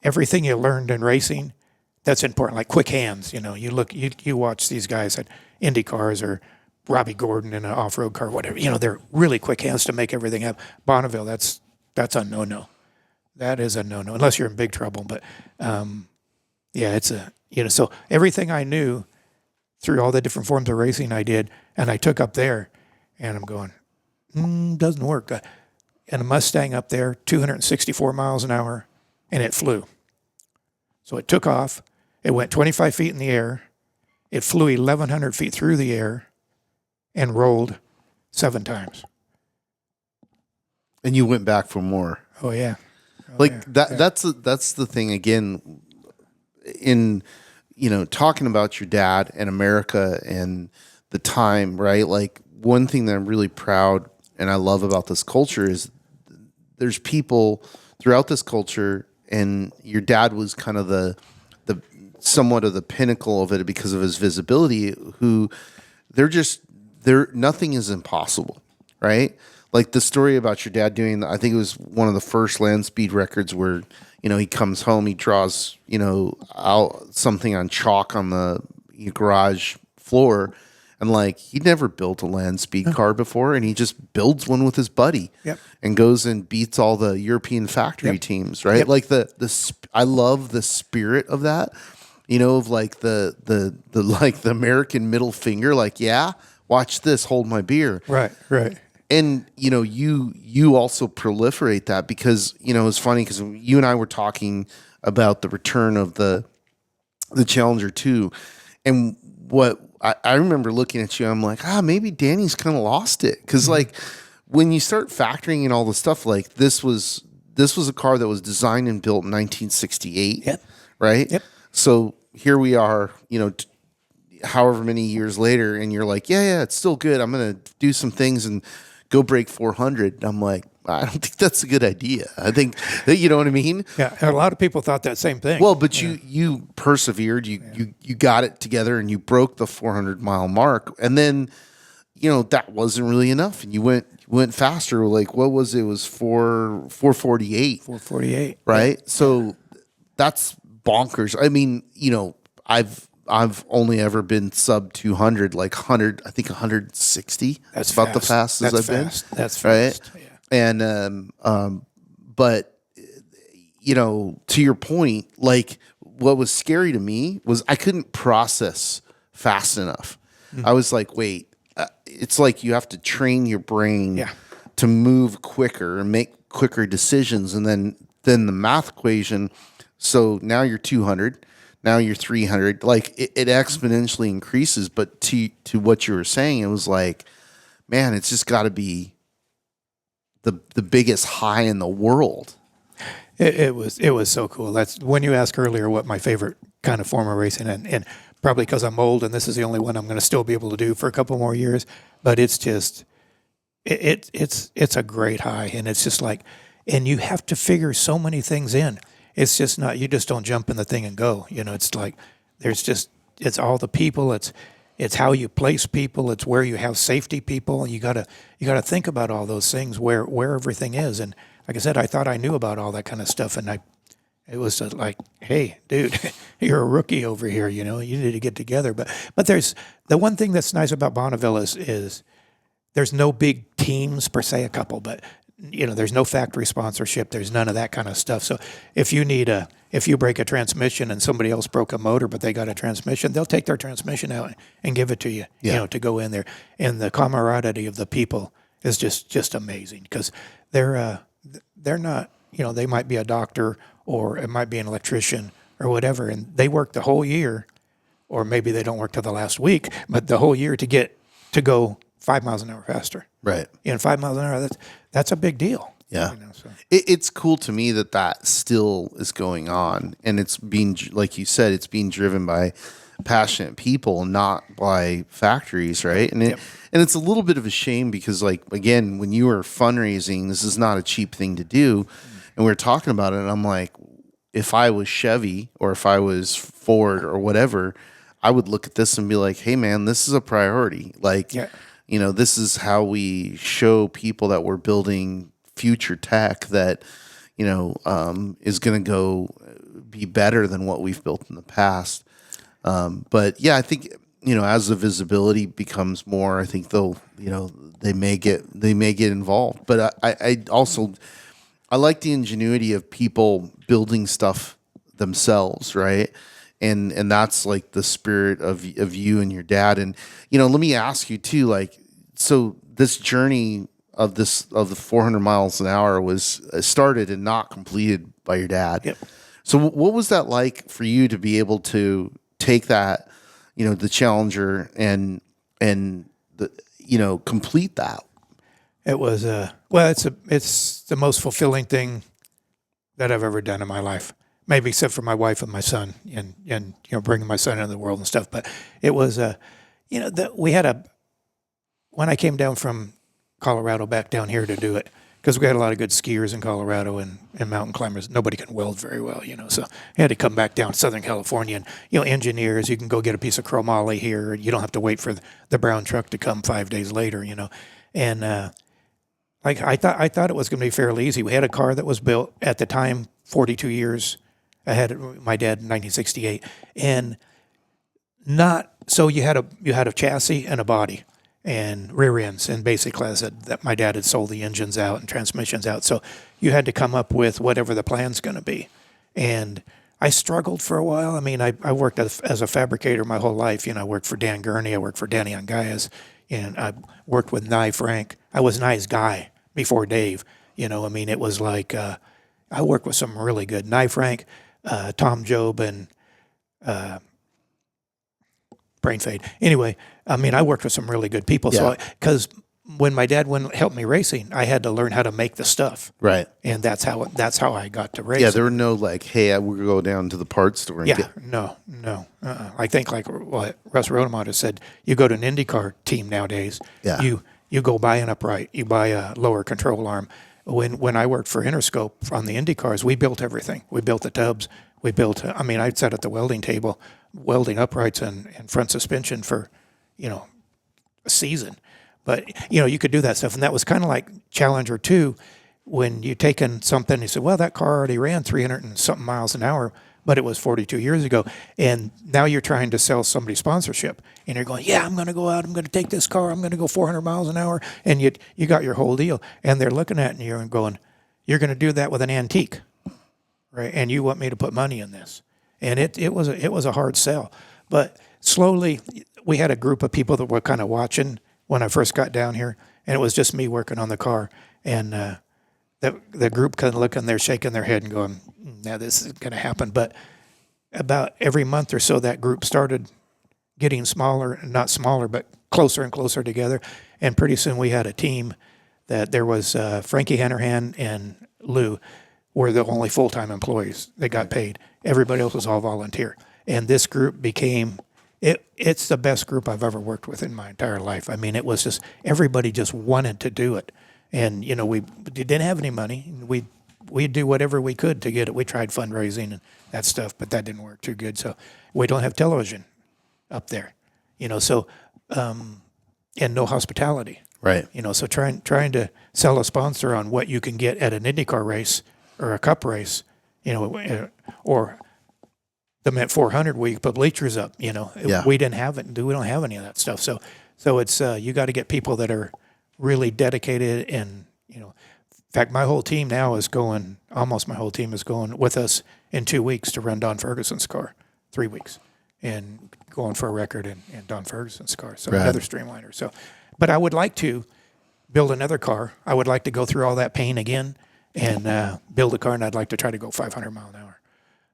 everything you learned in racing, that's important. Like quick hands, you watch these guys at Indy cars or Robbie Gordon in an off-road car, whatever. They're really quick hands to make everything happen. Bonneville, that's a no-no. That is a no-no, unless you're in big trouble. But it's a, so everything I knew through all the different forms of racing I did, and I took up there, and I'm going, doesn't work. And a Mustang up there, 264 miles an hour, and it flew. So it took off. It went 25 feet in the air. It flew 1,100 feet through the air and rolled 7 times. And you went back for more. Oh, yeah. That's the thing, again, in, talking about your dad and America and the time, right? Like, one thing that I'm really proud and I love about this culture is there's people throughout this culture, and your dad was kind of the somewhat of the pinnacle of it because of his visibility, who nothing is impossible, right? Like the story about your dad doing, I think it was one of the first land speed records where, he comes home, he draws, out something on chalk on the garage floor, and like he'd never built a land speed car before, and he just builds one with his buddy, and goes and beats all the European factory teams, right? Like I love the spirit of that, of like the like the American middle finger, like, watch this, hold my beer, right. And you also proliferate that because it's funny because you and I were talking about the return of the Challenger 2, and what I remember looking at you, I'm like, maybe Danny's kind of lost it, because like when you start factoring in all the stuff, like this was a car that was designed and built in 1968, right? Yep. So here we are, however many years later, and you're like, it's still good. I'm gonna do some things and go break 400. I'm like, I don't think that's a good idea. I think, you know what I mean? Yeah, and a lot of people thought that same thing. Well, but you persevered, you got it together, and you broke the 400-mile mark, and then, that wasn't really enough, and you went faster. Like, what was it? It was 448. 448. Right? Yeah. So that's bonkers. I mean, I've only ever been sub 200, like 100, I think 160. That's about the fastest I've been. That's fast. Right? Yeah. And, but, to your point, like what was scary to me was I couldn't process fast enough. Mm-hmm. I was like, wait, it's like you have to train your brain to move quicker and make quicker decisions. And then the math equation. So now you're 200. Now you're 300. Like it exponentially increases. But to what you were saying, it was like, man, it's just got to be the biggest high in the world. It was so cool. That's when you asked earlier what my favorite kind of form of racing, and probably because I'm old and this is the only one I'm going to still be able to do for a couple more years. But it's just it's a great high, and it's just like and you have to figure so many things in. It's just not, you just don't jump in the thing and go. It's like it's all the people. It's how you place people. It's where you have safety people. You gotta think about all those things, where everything is. And like I said, I thought I knew about all that kind of stuff, and it was like, hey, dude, you're a rookie over here. You need to get together. But there's the one thing that's nice about Bonneville is there's no big teams per se, a couple, but there's no factory sponsorship. There's none of that kind of stuff. So if you break a transmission and somebody else broke a motor, but they got a transmission, they'll take their transmission out and give it to you, to go in there. And the camaraderie of the people is just amazing, because they're not, they might be a doctor, or it might be an electrician or whatever, and they work the whole year, or maybe they don't work till the last week, but the whole year to go 5 miles an hour faster. Right. 5 miles an hour, that's a big deal. Yeah. It's cool to me that still is going on, and it's being, like you said, it's being driven by passionate people, not by factories, right? And and it's a little bit of a shame, because, like, again, when you are fundraising, this is not a cheap thing to do. And we were talking about it, and I'm like, if I was Chevy or if I was Ford or whatever, I would look at this and be like, hey, man, this is a priority. Like, this is how we show people that we're building future tech that, is going to go be better than what we've built in the past. But yeah, I think, as the visibility becomes more, I think they may get involved. But I also, I like the ingenuity of people building stuff themselves, right? And that's like the spirit of you and your dad. And, let me ask you too, like, so this journey of the 400 miles an hour was started and not completed by your dad. Yep. So what was that like for you to be able to take that, the Challenger and complete that? It was it's the most fulfilling thing that I've ever done in my life, maybe except for my wife and my son, and bringing my son into the world and stuff. But it was when I came down from Colorado back down here to do it, because we had a lot of good skiers in Colorado and mountain climbers. Nobody can weld very well, so I had to come back down to Southern California, and engineers, you can go get a piece of chromoly here, and you don't have to wait for the brown truck to come 5 days later, and like I thought it was going to be fairly easy. We had a car that was built at the time 42 years ahead of my dad in 1968, and not so you had a chassis and a body and rear ends, and basically, I said that my dad had sold the engines out and transmissions out, so you had to come up with whatever the plan's going to be. And I struggled for a while. I mean, I worked as a fabricator my whole life. I worked for Dan Gurney, I worked for Danny on Gaia's, and I worked with Nye Frank. I was Nye's guy before Dave. It was like I worked with some really good Nye Frank, Tom Job, and brain fade. Anyway, I worked with some really good people. Yeah. So, because when my dad wouldn't help me racing, I had to learn how to make the stuff. Right. And that's how I got to racing. Yeah, there were no like, hey, we'll go down to the parts store. And no. I think like what Russ Rodemotter said, you go to an IndyCar team nowadays. Yeah. You go buy an upright, you buy a lower control arm. When I worked for Interscope on the IndyCars, we built everything. We built the tubs. We built. I'd sat at the welding table, welding uprights and front suspension for, a season. But, you could do that stuff. And that was kind of like Challenger 2, when you take in something, you said, well, that car already ran 300 and something miles an hour, but it was 42 years ago. And now you're trying to sell somebody sponsorship. And you're going, yeah, I'm going to go out, I'm going to take this car, I'm going to go 400 miles an hour. And you got your whole deal. And they're looking at you and going, you're going to do that with an antique, right? And you want me to put money in this. And it was a hard sell. But slowly, we had a group of people that were kind of watching when I first got down here, and it was just me working on the car. And the group kind of looking there, shaking their head and going, "Now this is going to happen." But about every month or so, that group started getting smaller, not smaller, but closer and closer together. And pretty soon we had a team that there was Frankie Hannerhan and Lou were the only full-time employees that got paid. Everybody else was all volunteer. And this group became... It's the best group I've ever worked with in my entire life. It was just, everybody just wanted to do it. And, we didn't have any money. We we'd do whatever we could to get it. We tried fundraising and that stuff, but that didn't work too good. So we don't have television up there, so, and no hospitality. Right. So trying to sell a sponsor on what you can get at an IndyCar race or a Cup race, or the Mint 400 where you put bleachers up, we didn't have it. We don't have any of that stuff. So it's you got to get people that are really dedicated, and in fact, my whole team now is going. Almost my whole team is going with us in 2 weeks to run Don Ferguson's car, 3 weeks, and going for a record in Don Ferguson's car. So another streamliner. So, but I would like to build another car. I would like to go through all that pain again and build a car, and I'd like to try to go 500 mile an hour.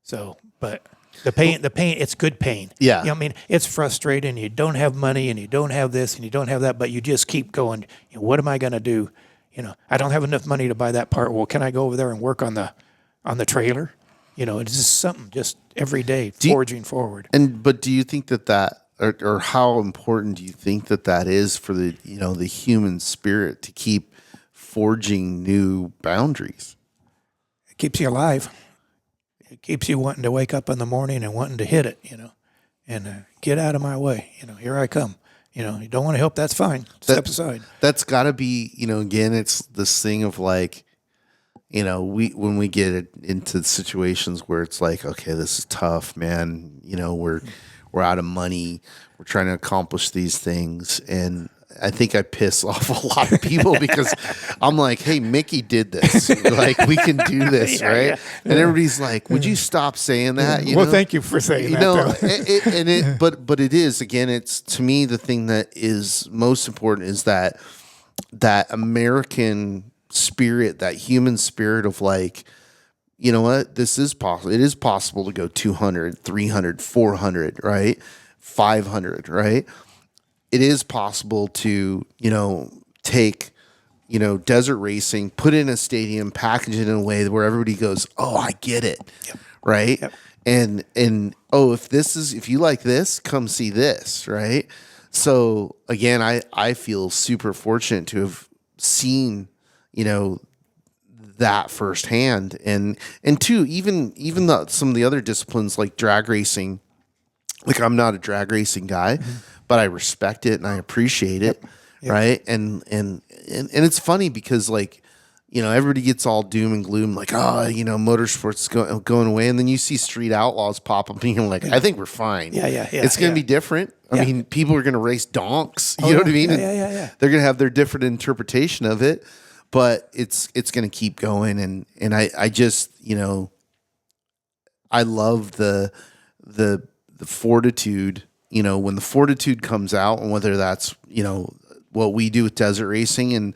So, but the pain, it's good pain. Yeah. It's frustrating. You don't have money, and you don't have this, and you don't have that, but you just keep going. What am I going to do? I don't have enough money to buy that part. Well, can I go over there and work on the trailer? It's just something, just every day forging forward. But do you think that or how important do you think that is for the the human spirit to keep forging new boundaries? It keeps you alive. It keeps you wanting to wake up in the morning and wanting to hit it, and get out of my way. Here I come. You don't want to help, that's fine. Step aside. That's got to be, again, it's this thing of like, when we get into situations where it's like, okay, this is tough, man. We're out of money. We're trying to accomplish these things. And I think I piss off a lot of people because I'm like, hey, Mickey did this. Like, we can do this, right? Yeah. And everybody's like, would you stop saying that? Well, thank you for saying that. But it is, again, it's, to me, the thing that is most important is that American spirit, that human spirit of like, you know what, this is possible. It is possible to go 200, 300, 400, right? 500, right? It is possible to, take, desert racing, put it in a stadium, package it in a way where everybody goes, oh, I get it. Yep. Right. Yep. And oh, if you like this, come see this. Right. So again, I feel super fortunate to have seen, that firsthand. And two, even some of the other disciplines like drag racing, like I'm not a drag racing guy, but I respect it and I appreciate it. Yep. Right. And it's funny because like, everybody gets all doom and gloom, like, motorsports is going away. And then you see street outlaws pop up and you're like, I think we're fine. Yeah. It's going to be different. I mean, people are going to race donks. You know what I mean? Yeah. They're going to have their different interpretation of it, but it's going to keep going. And I just, I love the fortitude, when the fortitude comes out, and whether that's, what we do with desert racing and,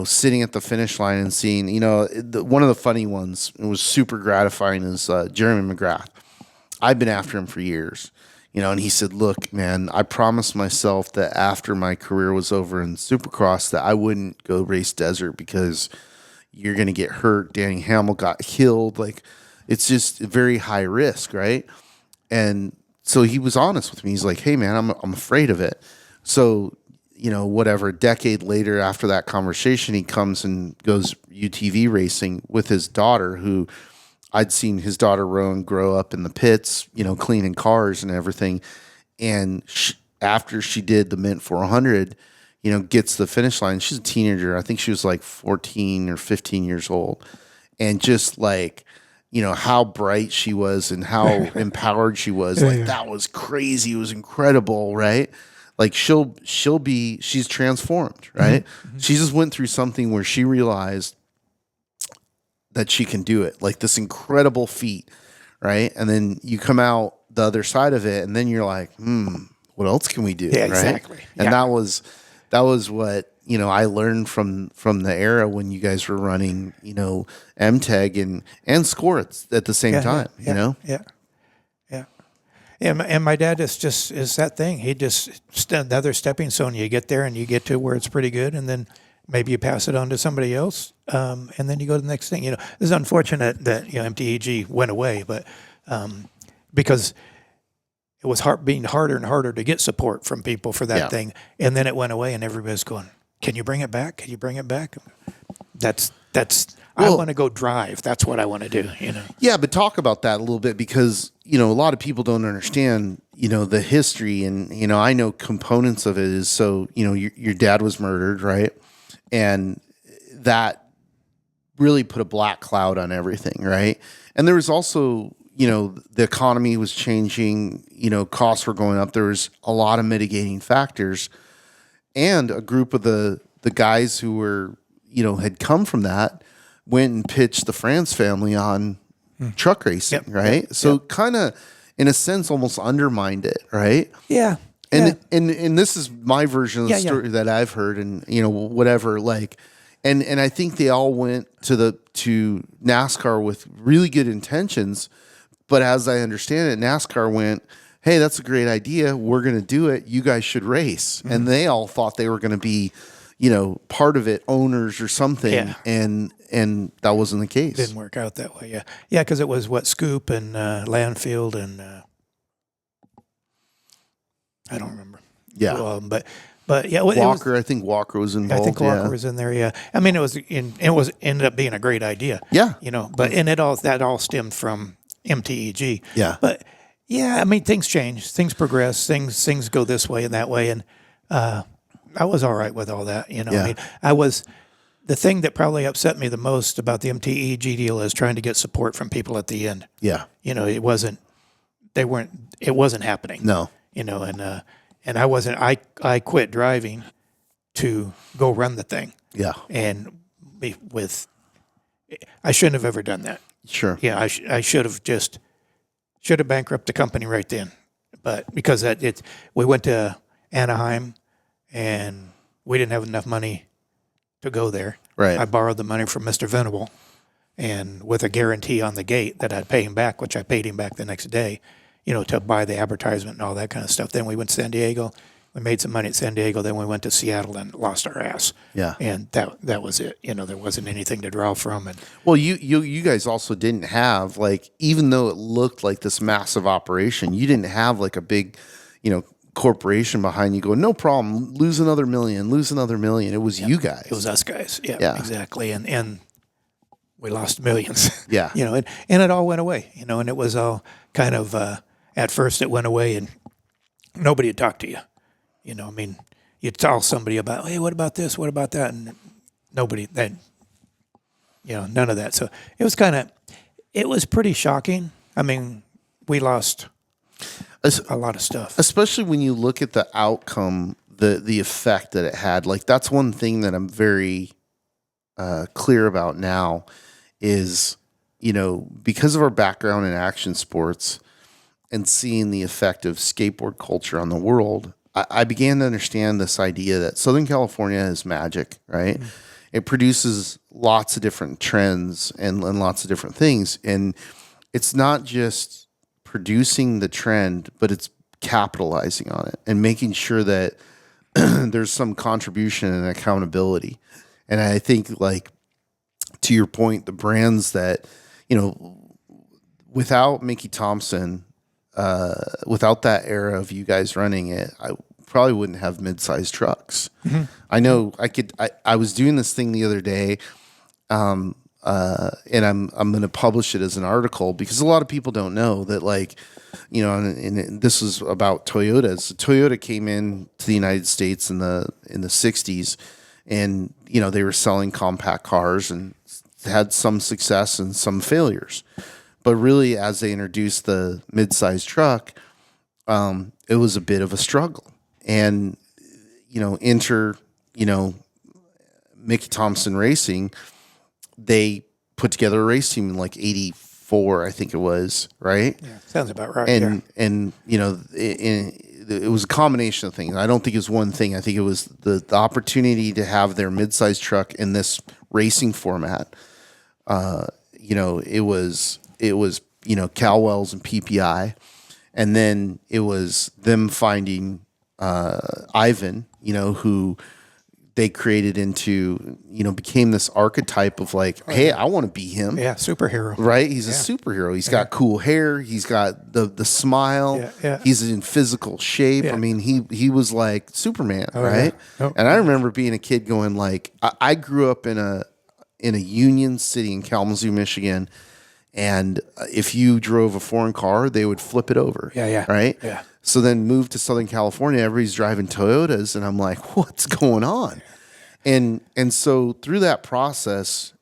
sitting at the finish line and seeing, one of the funny ones, it was super gratifying, is Jeremy McGrath. I've been after him for years, and he said, look, man, I promised myself that after my career was over in Supercross that I wouldn't go race desert because you're going to get hurt. Danny Hamill got killed. Like, it's just very high risk, right? And so he was honest with me. He's like, hey, man, I'm afraid of it. So, whatever, a decade later after that conversation, he comes and goes UTV racing with his daughter, who I'd seen his daughter Rowan grow up in the pits, cleaning cars and everything. And after she did the Mint 400, gets to the finish line. She's a teenager. I think she was like 14 or 15 years old. And just like, how bright she was and how empowered she was. Like, that was crazy. It was incredible, right? Like she's transformed, right? Mm-hmm. She just went through something where she realized that she can do it, like this incredible feat, right? And then you come out the other side of it, and then you're like, what else can we do? Yeah, right? Exactly. And that was what, I learned from the era when you guys were running, MTEG and Score at the same time, Yeah. And my dad is that thing. He just another stepping stone. You get there and you get to where it's pretty good, and then maybe you pass it on to somebody else, and then you go to the next thing. It's unfortunate that MTEG went away, but because it was being harder and harder to get support from people for that thing, and then it went away, and everybody's going, "Can you bring it back? Can you bring it back?" That's I want to go drive. That's what I want to do, Yeah, but talk about that a little bit because, a lot of people don't understand, the history and, I know components of it is so, your dad was murdered, right? And that really put a black cloud on everything, right? And there was also, the economy was changing, costs were going up. There was a lot of mitigating factors. And a group of the guys who were, had come from that went and pitched the France family on truck racing, right? Yep. So kind of, in a sense, almost undermined it, right? Yeah. And this is my version of the story that I've heard, and whatever. Like, and I think they all went to NASCAR with really good intentions, but as I understand it, NASCAR went, "Hey, that's a great idea. We're going to do it. You guys should race." Mm-hmm. And they all thought they were going to be, part of it, owners or something. Yeah. And that wasn't the case. Didn't work out that way. Yeah. Yeah. Because it was Scoop and Landfield and I don't remember. Yeah. But yeah. Walker, I think Walker was involved. I think Walker was in there. Yeah. I mean, it ended up being a great idea. Yeah. That all stemmed from MTEG. Yeah. But yeah, I mean, things change, things progress, things go this way and that way. And I was all right with all that. Yeah. I mean, the thing that probably upset me the most about the MTEG deal is trying to get support from people at the end. Yeah. It wasn't happening. No. And I wasn't, I quit driving to go run the thing. Yeah. And I shouldn't have ever done that. Sure. Yeah. I should have bankrupted the company right then. But because we went to Anaheim and we didn't have enough money to go there. Right. I borrowed the money from Mr. Venable and with a guarantee on the gate that I'd pay him back, which I paid him back the next day, to buy the advertisement and all that kind of stuff. Then we went to San Diego. We made some money at San Diego. Then we went to Seattle and lost our ass. Yeah. And that was it. There wasn't anything to draw from. And well, you guys also didn't have, like, even though it looked like this massive operation, you didn't have like a big, corporation behind you going, no problem, lose another million. It was you guys. It was us guys. Yeah. Exactly. And we lost millions. Yeah. And it all went away, and it was all kind of, at first it went away and nobody had talked to you. I mean, you'd tell somebody about, hey, what about this? What about that? And nobody, none of that. So it was pretty shocking. I mean, we lost a lot of stuff. Especially when you look at the outcome, the effect that it had. Like, that's one thing that I'm very clear about now is, because of our background in action sports and seeing the effect of skateboard culture on the world, I began to understand this idea that Southern California is magic, right? Mm-hmm. It produces lots of different trends and lots of different things. And it's not just producing the trend, but it's capitalizing on it and making sure that there's some contribution and accountability. And I think, like, to your point, the brands that, without Mickey Thompson, without that era of you guys running it, I probably wouldn't have mid-sized trucks. Mm-hmm. I know I was doing this thing the other day, and I'm going to publish it as an article because a lot of people don't know that, like, and this is about Toyotas. Toyota came in to the United States in the 60s, and they were selling compact cars and had some success and some failures. But really, as they introduced the mid-sized truck, it was a bit of a struggle. And enter Mickey Thompson Racing. They put together a race team in like 84, I think it was, right? Yeah, sounds about right. And it was a combination of things. I don't think it was one thing. I think it was the opportunity to have their mid-sized truck in this racing format. It was Calwell's and PPI, and then it was them finding Ivan, who they created into, became this archetype of like, hey, I want to be him. Yeah, superhero. Right? He's a superhero. He's got cool hair. He's got the smile. Yeah. He's in physical shape. Yeah. I mean, he was like Superman, right? Yeah. Oh. And I remember being a kid going like, I grew up in in a union city in Kalamazoo, Michigan. And if you drove a foreign car, they would flip it over. Yeah. Right? Yeah. So then moved to Southern California, everybody's driving Toyotas, and I'm like, what's going on? And so through that process,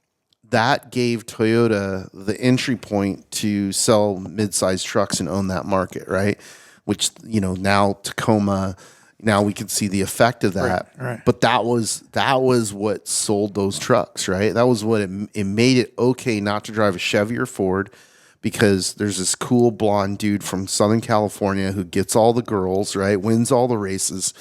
that gave Toyota the entry point to sell mid-sized trucks and own that market, right? Which, now Tacoma, now we can see the effect of that. Right. But that was what sold those trucks, right? That was what it made it okay not to drive a Chevy or Ford, because there's this cool blonde dude from Southern California who gets all the girls, right? Wins all the races,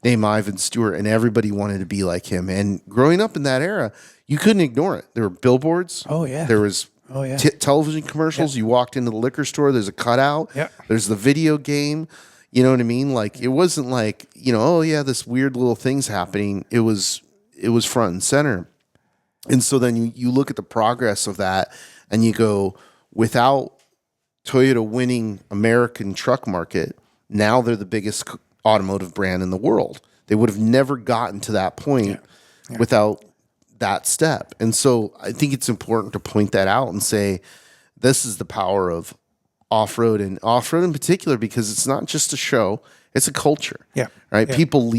named Ivan Stewart, and everybody wanted to be like him. And growing up in that era, you couldn't ignore it. There were billboards. Oh, yeah. There was yeah. television commercials. You walked into the liquor store, there's a cutout. Yeah. There's the video game. You know what I mean? Like, it wasn't like, oh yeah, this weird little thing's happening. It was front and center. And so then you look at the progress of that and you go, without Toyota winning American truck market, now they're the biggest automotive brand in the world. They would have never gotten to that point without that step. And so I think it's important to point that out and say, this is the power of off-road in particular, because it's not just a show, it's a culture. Yeah. Right. Yeah. People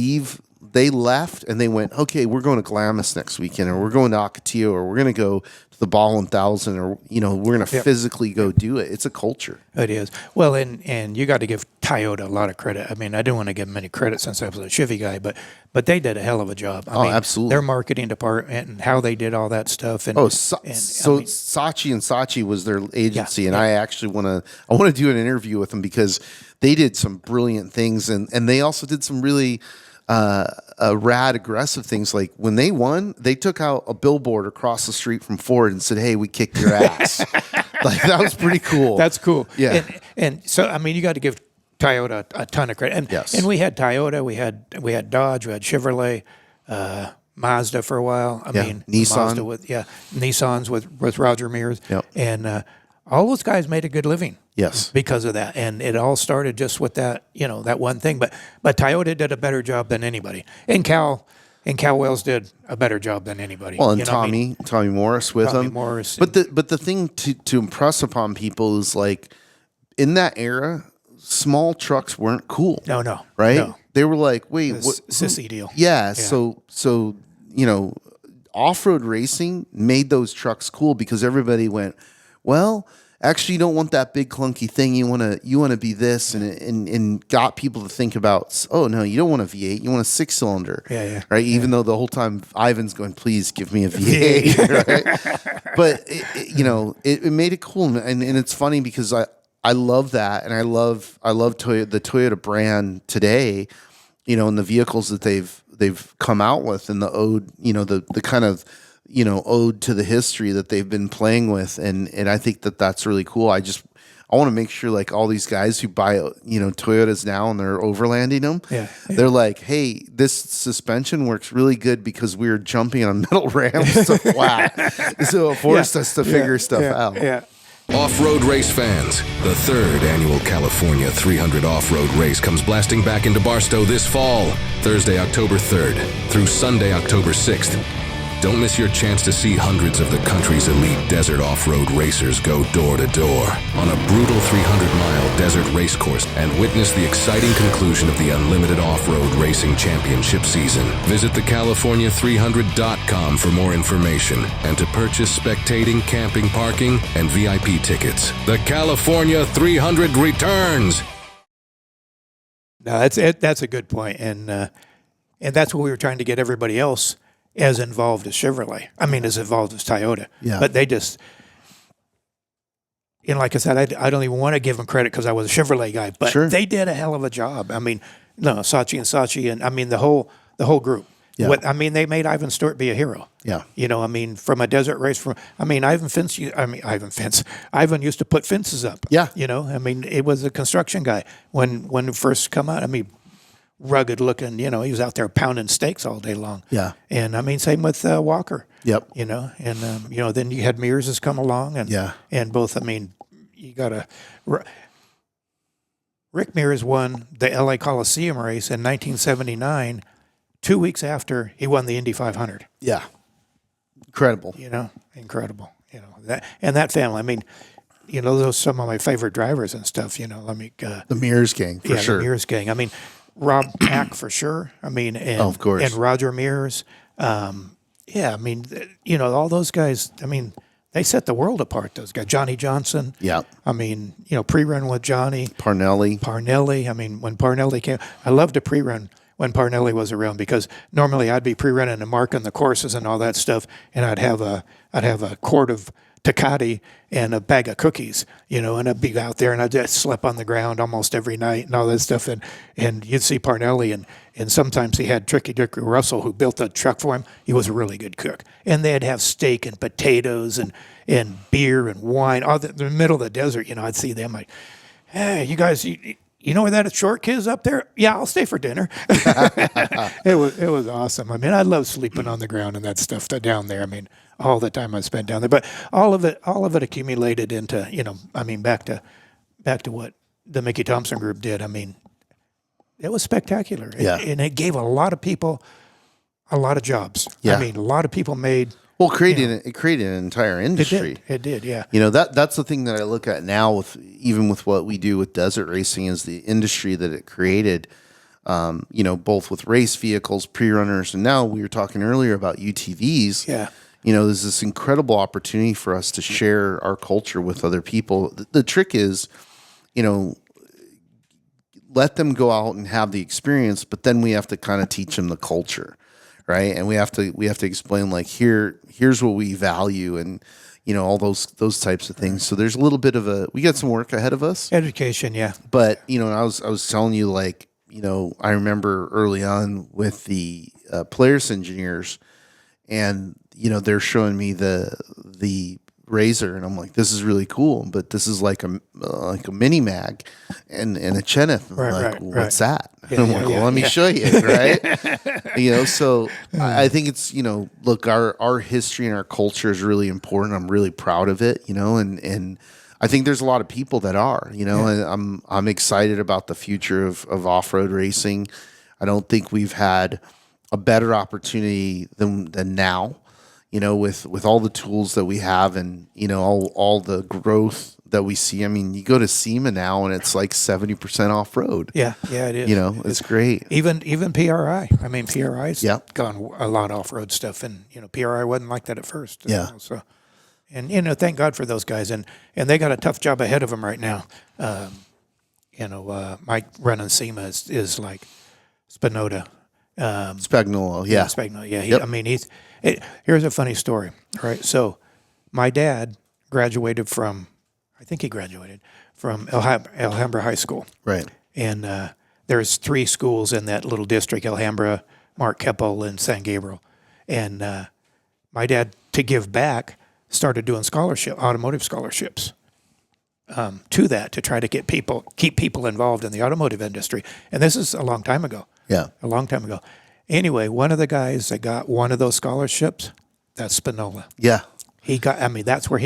they left and they went, okay, we're going to Glamis next weekend, or we're going to Ocotillo, or we're going to go to the Baja 1000, or, we're going to physically go do it. It's a culture. It is. Well, and you got to give Toyota a lot of credit. I mean, I didn't want to give them any credit since I was a Chevy guy, but they did a hell of a job. I mean, absolutely. Their marketing department and how they did all that stuff. And, Saatchi and Saatchi was their agency, and I actually want to do an interview with them, because they did some brilliant things, and they also did some really rad, aggressive things. Like when they won, they took out a billboard across the street from Ford and said, "Hey, we kicked your ass." Like, that was pretty cool. That's cool. Yeah. And so, I mean, you got to give Toyota a ton of credit. And, yes. And we had Toyota, we had Dodge, we had Chevrolet, Mazda for a while. I mean, Nissan. Mazda Nissans with Roger Mears. Yep. And all those guys made a good living. Yes. Because of that. And it all started just with that, that one thing. But Toyota did a better job than anybody. And Cal Wells did a better job than anybody. Well, and Tommy Morris with Tommy them. Morris. But the thing to impress upon people is, like, in that era, small trucks weren't cool. No. Right? No. They were like, wait, what? Sissy deal. Yeah. So off-road racing made those trucks cool, because everybody went, well, actually, you don't want that big clunky thing. You want to be this, and got people to think about, oh no, you don't want a V8, you want a 6-cylinder. Yeah. Right. Even though the whole time Ivan's going, please give me a V8. Right. But it made it cool, and it's funny because I love that, and I love the Toyota brand today. And the vehicles that they've come out with, and the ode, the kind of, ode to the history that they've been playing with. And I think that's really cool. I want to make sure, like, all these guys who buy, Toyotas now and they're overlanding them, they're like, hey, this suspension works really good because we were jumping on metal ramps to flat. So it forced us to figure stuff out. Yeah. Off-road race fans, the third annual California 300 off-road race comes blasting back into Barstow this fall, Thursday, October 3rd through Sunday, October 6th. Don't miss your chance to see hundreds of the country's elite desert off-road racers go door to door on a brutal 300-mile desert race course, and witness the exciting conclusion of the unlimited off-road racing championship season. Visit thecalifornia300.com for more information and to purchase spectating, camping, parking, and VIP tickets. The California 300 returns. No, that's a good point, and that's what we were trying to get everybody else as involved as Chevrolet. I mean, as involved as Toyota. Yeah. But they just, like I said, I don't even want to give them credit because I was a Chevrolet guy, but they did a hell of a job. I mean, Saatchi, and I mean the whole group. Yeah. They made Ivan Stewart be a hero. Yeah. From a desert race, Ivan used to put fences up. Yeah. It was a construction guy when it first come out. Rugged looking, he was out there pounding steaks all day long. Yeah. And same with Walker. Yep. Then you had Mears has come along, and both, you got Rick Mears won the LA Coliseum race in 1979, 2 weeks after he won the Indy 500. Yeah. Incredible. Incredible. That family. I mean, those are some of my favorite drivers and stuff. The Mears gang, for sure. The Mears gang. I mean, Rob Pack for sure. I mean, and, of course. And Roger Mears. I mean, all those guys. I mean, they set the world apart. Those guys, Johnny Johnson. Yeah. I mean, pre-run with Johnny Parnelli. I mean, when Parnelli came, I loved to pre-run when Parnelli was around, because normally I'd be pre-running and marking the courses and all that stuff, and I'd have a quart of Tecate and a bag of cookies, and I'd be out there and I'd just sleep on the ground almost every night and all that stuff, and you'd see Parnelli, and sometimes he had Tricky Dick Russell, who built the truck for him. He was a really good cook, and they'd have steak and potatoes and beer and wine, all in the middle of the desert. I'd see them like, hey, you guys. You know where that short kid is up there? Yeah, I'll stay for dinner. It was awesome. I mean, I love sleeping on the ground and that stuff down there. I mean, all the time I spent down there. But all of it accumulated into, I mean, back to what the Mickey Thompson Group did. I mean, it was spectacular. Yeah. And it gave a lot of people a lot of jobs. Yeah. I mean, a lot of people made. Well, it created an entire industry. It did, yeah. That's the thing that I look at now with what we do with desert racing, is the industry that it created. Both with race vehicles, pre-runners, and now we were talking earlier about UTVs. Yeah. There's this incredible opportunity for us to share our culture with other people. The trick is, let them go out and have the experience, but then we have to kind of teach them the culture. Right. And we have to explain, like, here's what we value, and, all those types of things. So there's a little bit of we got some work ahead of us. Education. Yeah. But, I was telling you, like, I remember early on with the Polaris engineers, and, they're showing me the Razor, and I'm like, this is really cool, but this is like a mini mag and a Cheneth. Right, what's that? Yeah, I'm like, well, let me show you, right? So I think it's, look, our history and our culture is really important. I'm really proud of it, and I think there's a lot of people that are, and I'm excited about the future of off-road racing. I don't think we've had a better opportunity than now. With all the tools that we have, and, all the growth that we see. I mean, you go to SEMA now and it's like 70% off road. Yeah, it is. It's great. Even PRI. I mean, PRI's gone a lot off road stuff, and PRI wasn't like that at first. Yeah. So, and thank God for those guys, and they got a tough job ahead of them right now. Mike running SEMA is like Spinoza. Spagnuolo, yeah. Spagnuolo, yeah. I mean, here's a funny story, right? So my dad graduated from Alhambra High School. Right. And there's 3 schools in that little district, Alhambra, Mark Keppel, and San Gabriel. And my dad, to give back, started doing automotive scholarships to try to keep people involved in the automotive industry. And this is a long time ago. Yeah. A long time ago. Anyway, one of the guys that got one of those scholarships, that's Spinoza. Yeah. That's where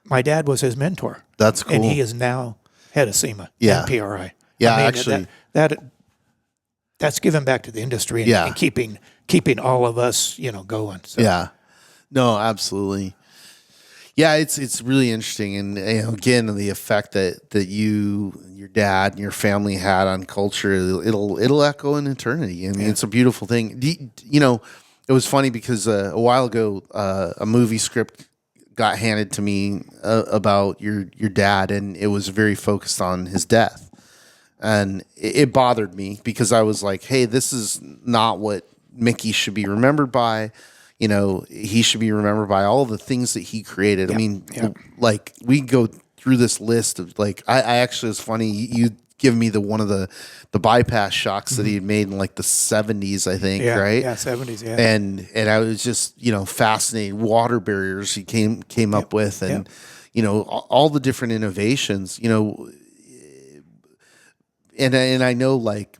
my dad was his mentor. That's cool. And he is now head of SEMA and PRI. Yeah, actually. That's giving back to the industry and keeping all of us, going. So. Yeah. No, absolutely. Yeah, it's really interesting, and again, the effect that your dad and your family had on culture, it'll echo in eternity. I mean, it's a beautiful thing. It was funny because a while ago, a movie script got handed to me about your dad, and it was very focused on his death, and it bothered me because I was like, hey, this is not what Mickey should be remembered by. He should be remembered by all the things that he created. I mean, like, we go through this list of, like, I actually, it's funny, you give me one of the bypass shocks that he had made in like the 70s, I think, right? Yeah, 70s, yeah. And I was just, fascinated. Water barriers he came up with, and, all the different innovations, and I know, like,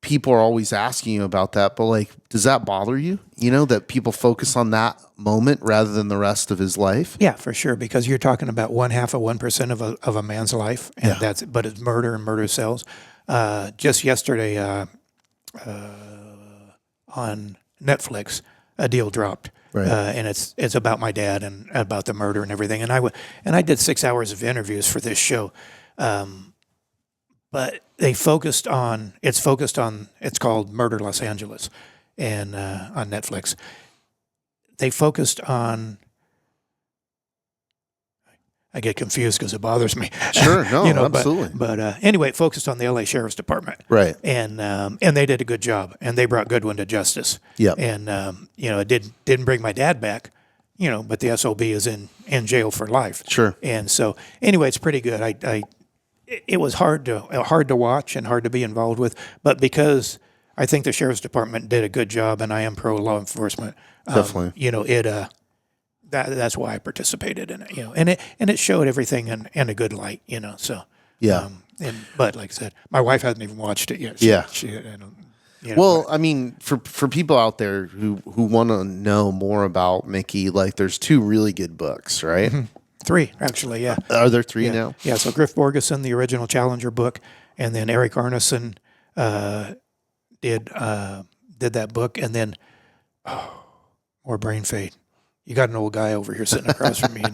people are always asking you about that, but, like, does that bother you? That people focus on that moment rather than the rest of his life? Yeah, for sure, because you're talking about 0.5% of a man's life, and but it's murder and murder sells. Just yesterday on Netflix, a deal dropped. Right. And it's about my dad and about the murder and everything. And I did 6 hours of interviews for this show. But it's called Murder Los Angeles, and on Netflix. They focused on. I get confused because it bothers me. Sure, no, absolutely. But anyway, it focused on the LA Sheriff's Department, Right. And they did a good job, and they brought Goodwin to justice. Yep. And it didn't bring my dad back, but the SOB is in jail for life. Sure. And so anyway, it's pretty good. It was hard to watch and hard to be involved with, but because I think the Sheriff's Department did a good job, and I am pro law enforcement. Definitely. That's why I participated in it, and it showed everything in a good light, So Yeah. But like I said, my wife hasn't even watched it yet. Well, I mean, for people out there who want to know more about Mickey, like there's 2 really good books, right? Mm-hmm. 3 actually, yeah. Are there 3 now? Yeah. So Griff Borgeson, the original Challenger book, and then Eric Arneson did that book, and then more brain fade. You got an old guy over here sitting across from me.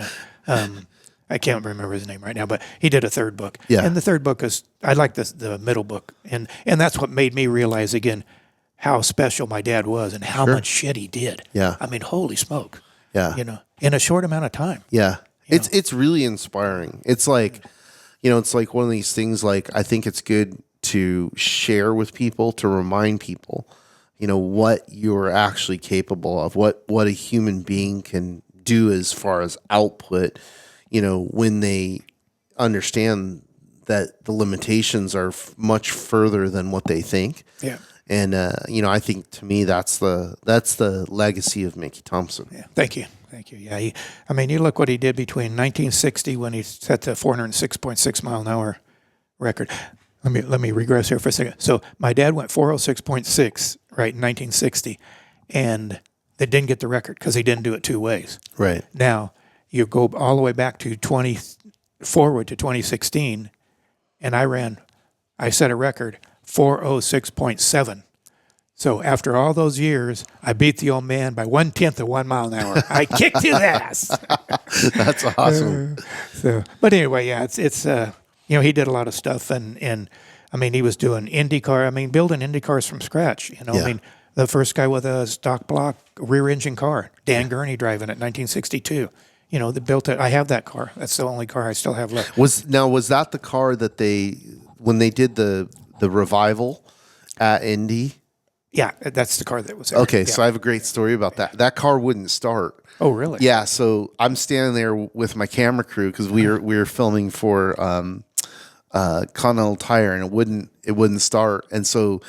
I can't remember his name right now, but he did a 3rd book. Yeah. And the 3rd book I like the middle book. And that's what made me realize again how special my dad was and how much shit he did. Yeah. I mean, holy smoke. Yeah. In a short amount of time. Yeah. It's really inspiring. It's like, it's like one of these things, like, I think it's good to share with people, to remind people, what you're actually capable of, what a human being can do as far as output, when they understand that the limitations are much further than what they think. Yeah. And, I think to me, that's the legacy of Mickey Thompson. Yeah. Thank you. Yeah. You look what he did between 1960 when he set the 406.6 mile an hour record. Let me regress here for a second. So my dad went 406.6 right in 1960, and they didn't get the record because he didn't do it 2 ways. Right. Now you go all the way back to 2016, and I set a record 406.7. So after all those years, I beat the old man by 1/10 of 1 mile an hour. I kicked his ass. That's awesome. But anyway, yeah, it's he did a lot of stuff, and he was doing IndyCar. Building IndyCars from scratch. Yeah. The first guy with a stock block rear engine car, Dan Gurney driving it, 1962. They built it. I have that car. That's the only car I still have left. Was that the car that when they did the revival at Indy? Yeah, that's the car that was there. Okay, yeah. So I have a great story about that. That car wouldn't start. Oh, really? Yeah. So I'm standing there with my camera crew because we were filming for Continental Tire, and it wouldn't start. And so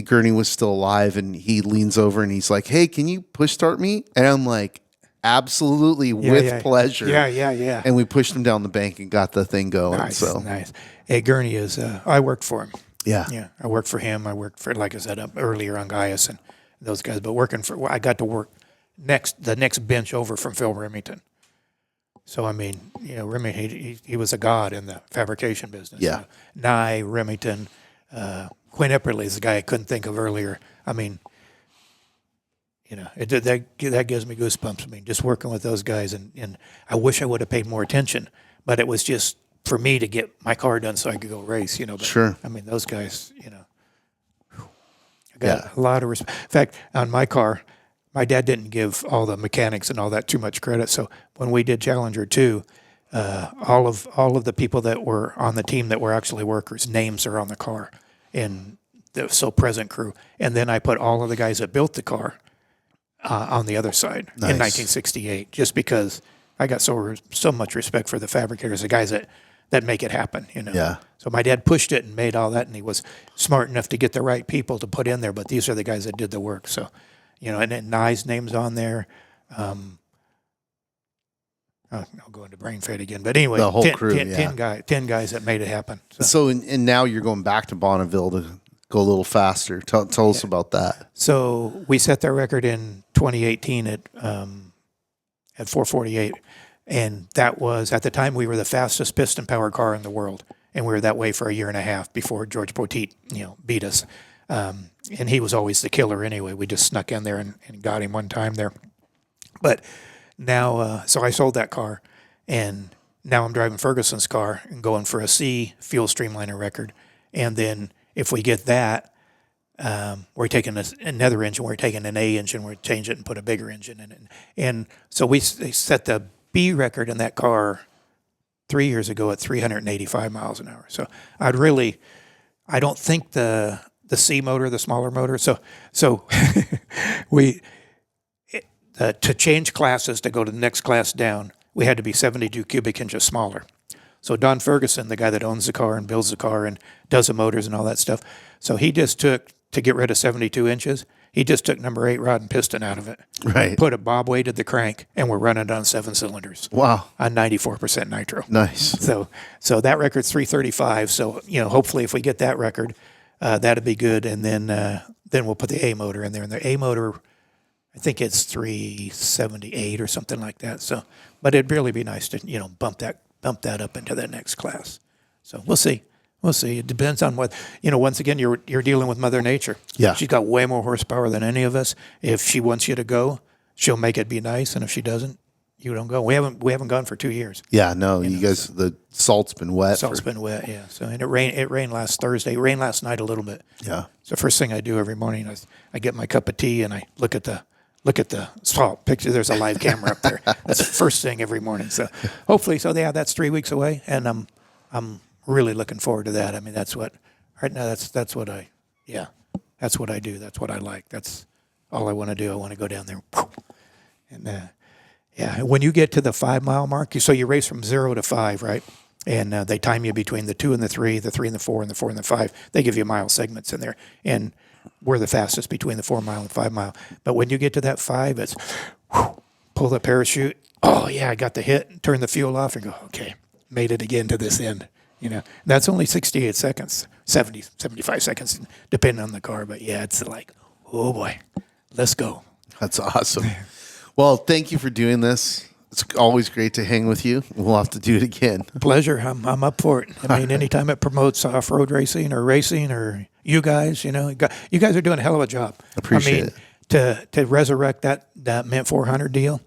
Gurney was still alive, and he leans over and he's like, "Hey, can you push start me?" And I'm like, "Absolutely, with pleasure." Yeah. And we pushed him down the bank and got the thing going. Nice. Hey, Gurney is. I worked for him. Yeah. I worked for him. I worked for, like I said, up earlier on Gaius and those guys. But I got to work the next bench over from Phil Remington. So Remington, he was a god in the fabrication business. Yeah. Nye, Remington, Quinn Epperly is the guy I couldn't think of earlier. That gives me goosebumps. Just working with those guys, and I wish I would have paid more attention, but it was just for me to get my car done so I could go race. But, sure. Those guys, I got a lot of respect. In fact, on my car, my dad didn't give all the mechanics and all that too much credit. So when we did Challenger 2, all of the people that were on the team that were actually workers, names are on the car, and the present crew. And then I put all of the guys that built the car on the other side in 1968, just because I got so much respect for the fabricators, the guys that make it happen. Yeah. So my dad pushed it and made all that, and he was smart enough to get the right people to put in there. But these are the guys that did the work. So, and then Nye's name's on there. I'll go into brain fade again. But anyway, the whole crew, 10 guys that made it happen. So and now you're going back to Bonneville to go a little faster. Tell us about that. So we set that record in 2018 at 448. And that was, at the time, we were the fastest piston-powered car in the world. And we were that way for a year and a half before George Poteet, beat us. And he was always the killer anyway. We just snuck in there and got him one time there. But now, so I sold that car, and now I'm driving Ferguson's car and going for a C fuel streamliner record. And then if we get that, we're taking another engine. We're taking an A engine. We're change it and put a bigger engine in it. And so we set the B record in that car 3 years ago at 385 miles an hour. So I don't think the C motor, the smaller motor. So to change classes to go to the next class down, we had to be 72 cubic inches smaller. So Don Ferguson, the guy that owns the car and builds the car and does the motors and all that stuff, so he just took, to get rid of 72 inches, he just took number 8 rod and piston out of it. Right. Put a bob weighted the crank, and we're running it on 7 cylinders. Wow. On 94% nitro. Nice. So that record's 335. So, hopefully if we get that record, that'd be good. And then we'll put the A motor in there. And the A motor, I think it's 378 or something like that. So, but it'd really be nice to, bump that up into that next class. So we'll see. We'll see. It depends on what, once again, you're dealing with Mother Nature. Yeah. She's got way more horsepower than any of us. If she wants you to go, she'll make it be nice. And if she doesn't, you don't go. We haven't gone for 2 years. Yeah, no, you guys, the salt's been wet. Salt's been wet, yeah. So, and it rained last Thursday. It rained last night a little bit. Yeah. So the first thing I do every morning is I get my cup of tea and I look at the salt picture. There's a live camera up there. That's the first thing every morning. So hopefully, that's 3 weeks away, and I'm really looking forward to that. I mean, that's what right now. That's what I do. That's what I like. That's all I want to do. I want to go down there, and when you get to the 5 mile mark, so you race from 0 to 5, right? And they time you between the 2 and the 3, the 3 and the 4, and the 4 and the 5. They give you mile segments in there, and we're the fastest between the 4 mile and 5 mile. But when you get to that 5, it's pull the parachute. Oh yeah, I got the hit. Turn the fuel off and go. Okay, made it again to this end. That's only 68 seconds, 70, 75 seconds, depending on the car. But yeah, it's like, oh boy, let's go. That's awesome. Well, thank you for doing this. It's always great to hang with you. We'll have to do it again. Pleasure. I'm up for it. I mean, anytime it promotes off-road racing or you guys, you guys are doing a hell of a job. Appreciate it. To resurrect that Mint 400 deal,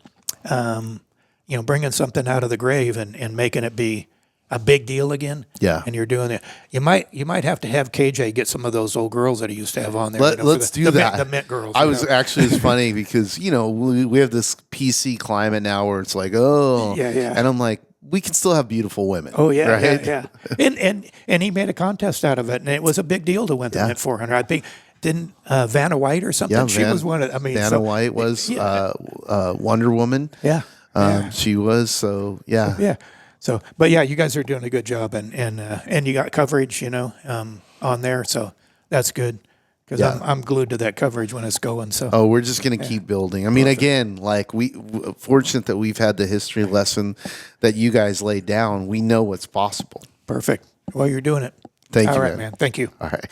bringing something out of the grave and making it be a big deal again. Yeah. And you're doing it. You might have to have KJ get some of those old girls that he used to have on there. Let's do that. The Mint girls. Actually, it's funny because, we have this PC climate now where it's like, oh. Yeah. And I'm like, we can still have beautiful women. Oh, yeah, right? yeah. And he made a contest out of it, and it was a big deal to win the Mint 400. I think, didn't Vanna White or something? Yeah, she was one of, Vanna White was Wonder Woman. Yeah. She was, so, yeah. Yeah. So, but yeah, you guys are doing a good job, and you got coverage, on there, so that's good because I'm glued to that coverage when it's going. So, we're just gonna keep building. I mean, again, like fortunate that we've had the history lesson that you guys laid down. We know what's possible. Perfect. Well, you're doing it. Thank you. All right, man. Thank you. All right.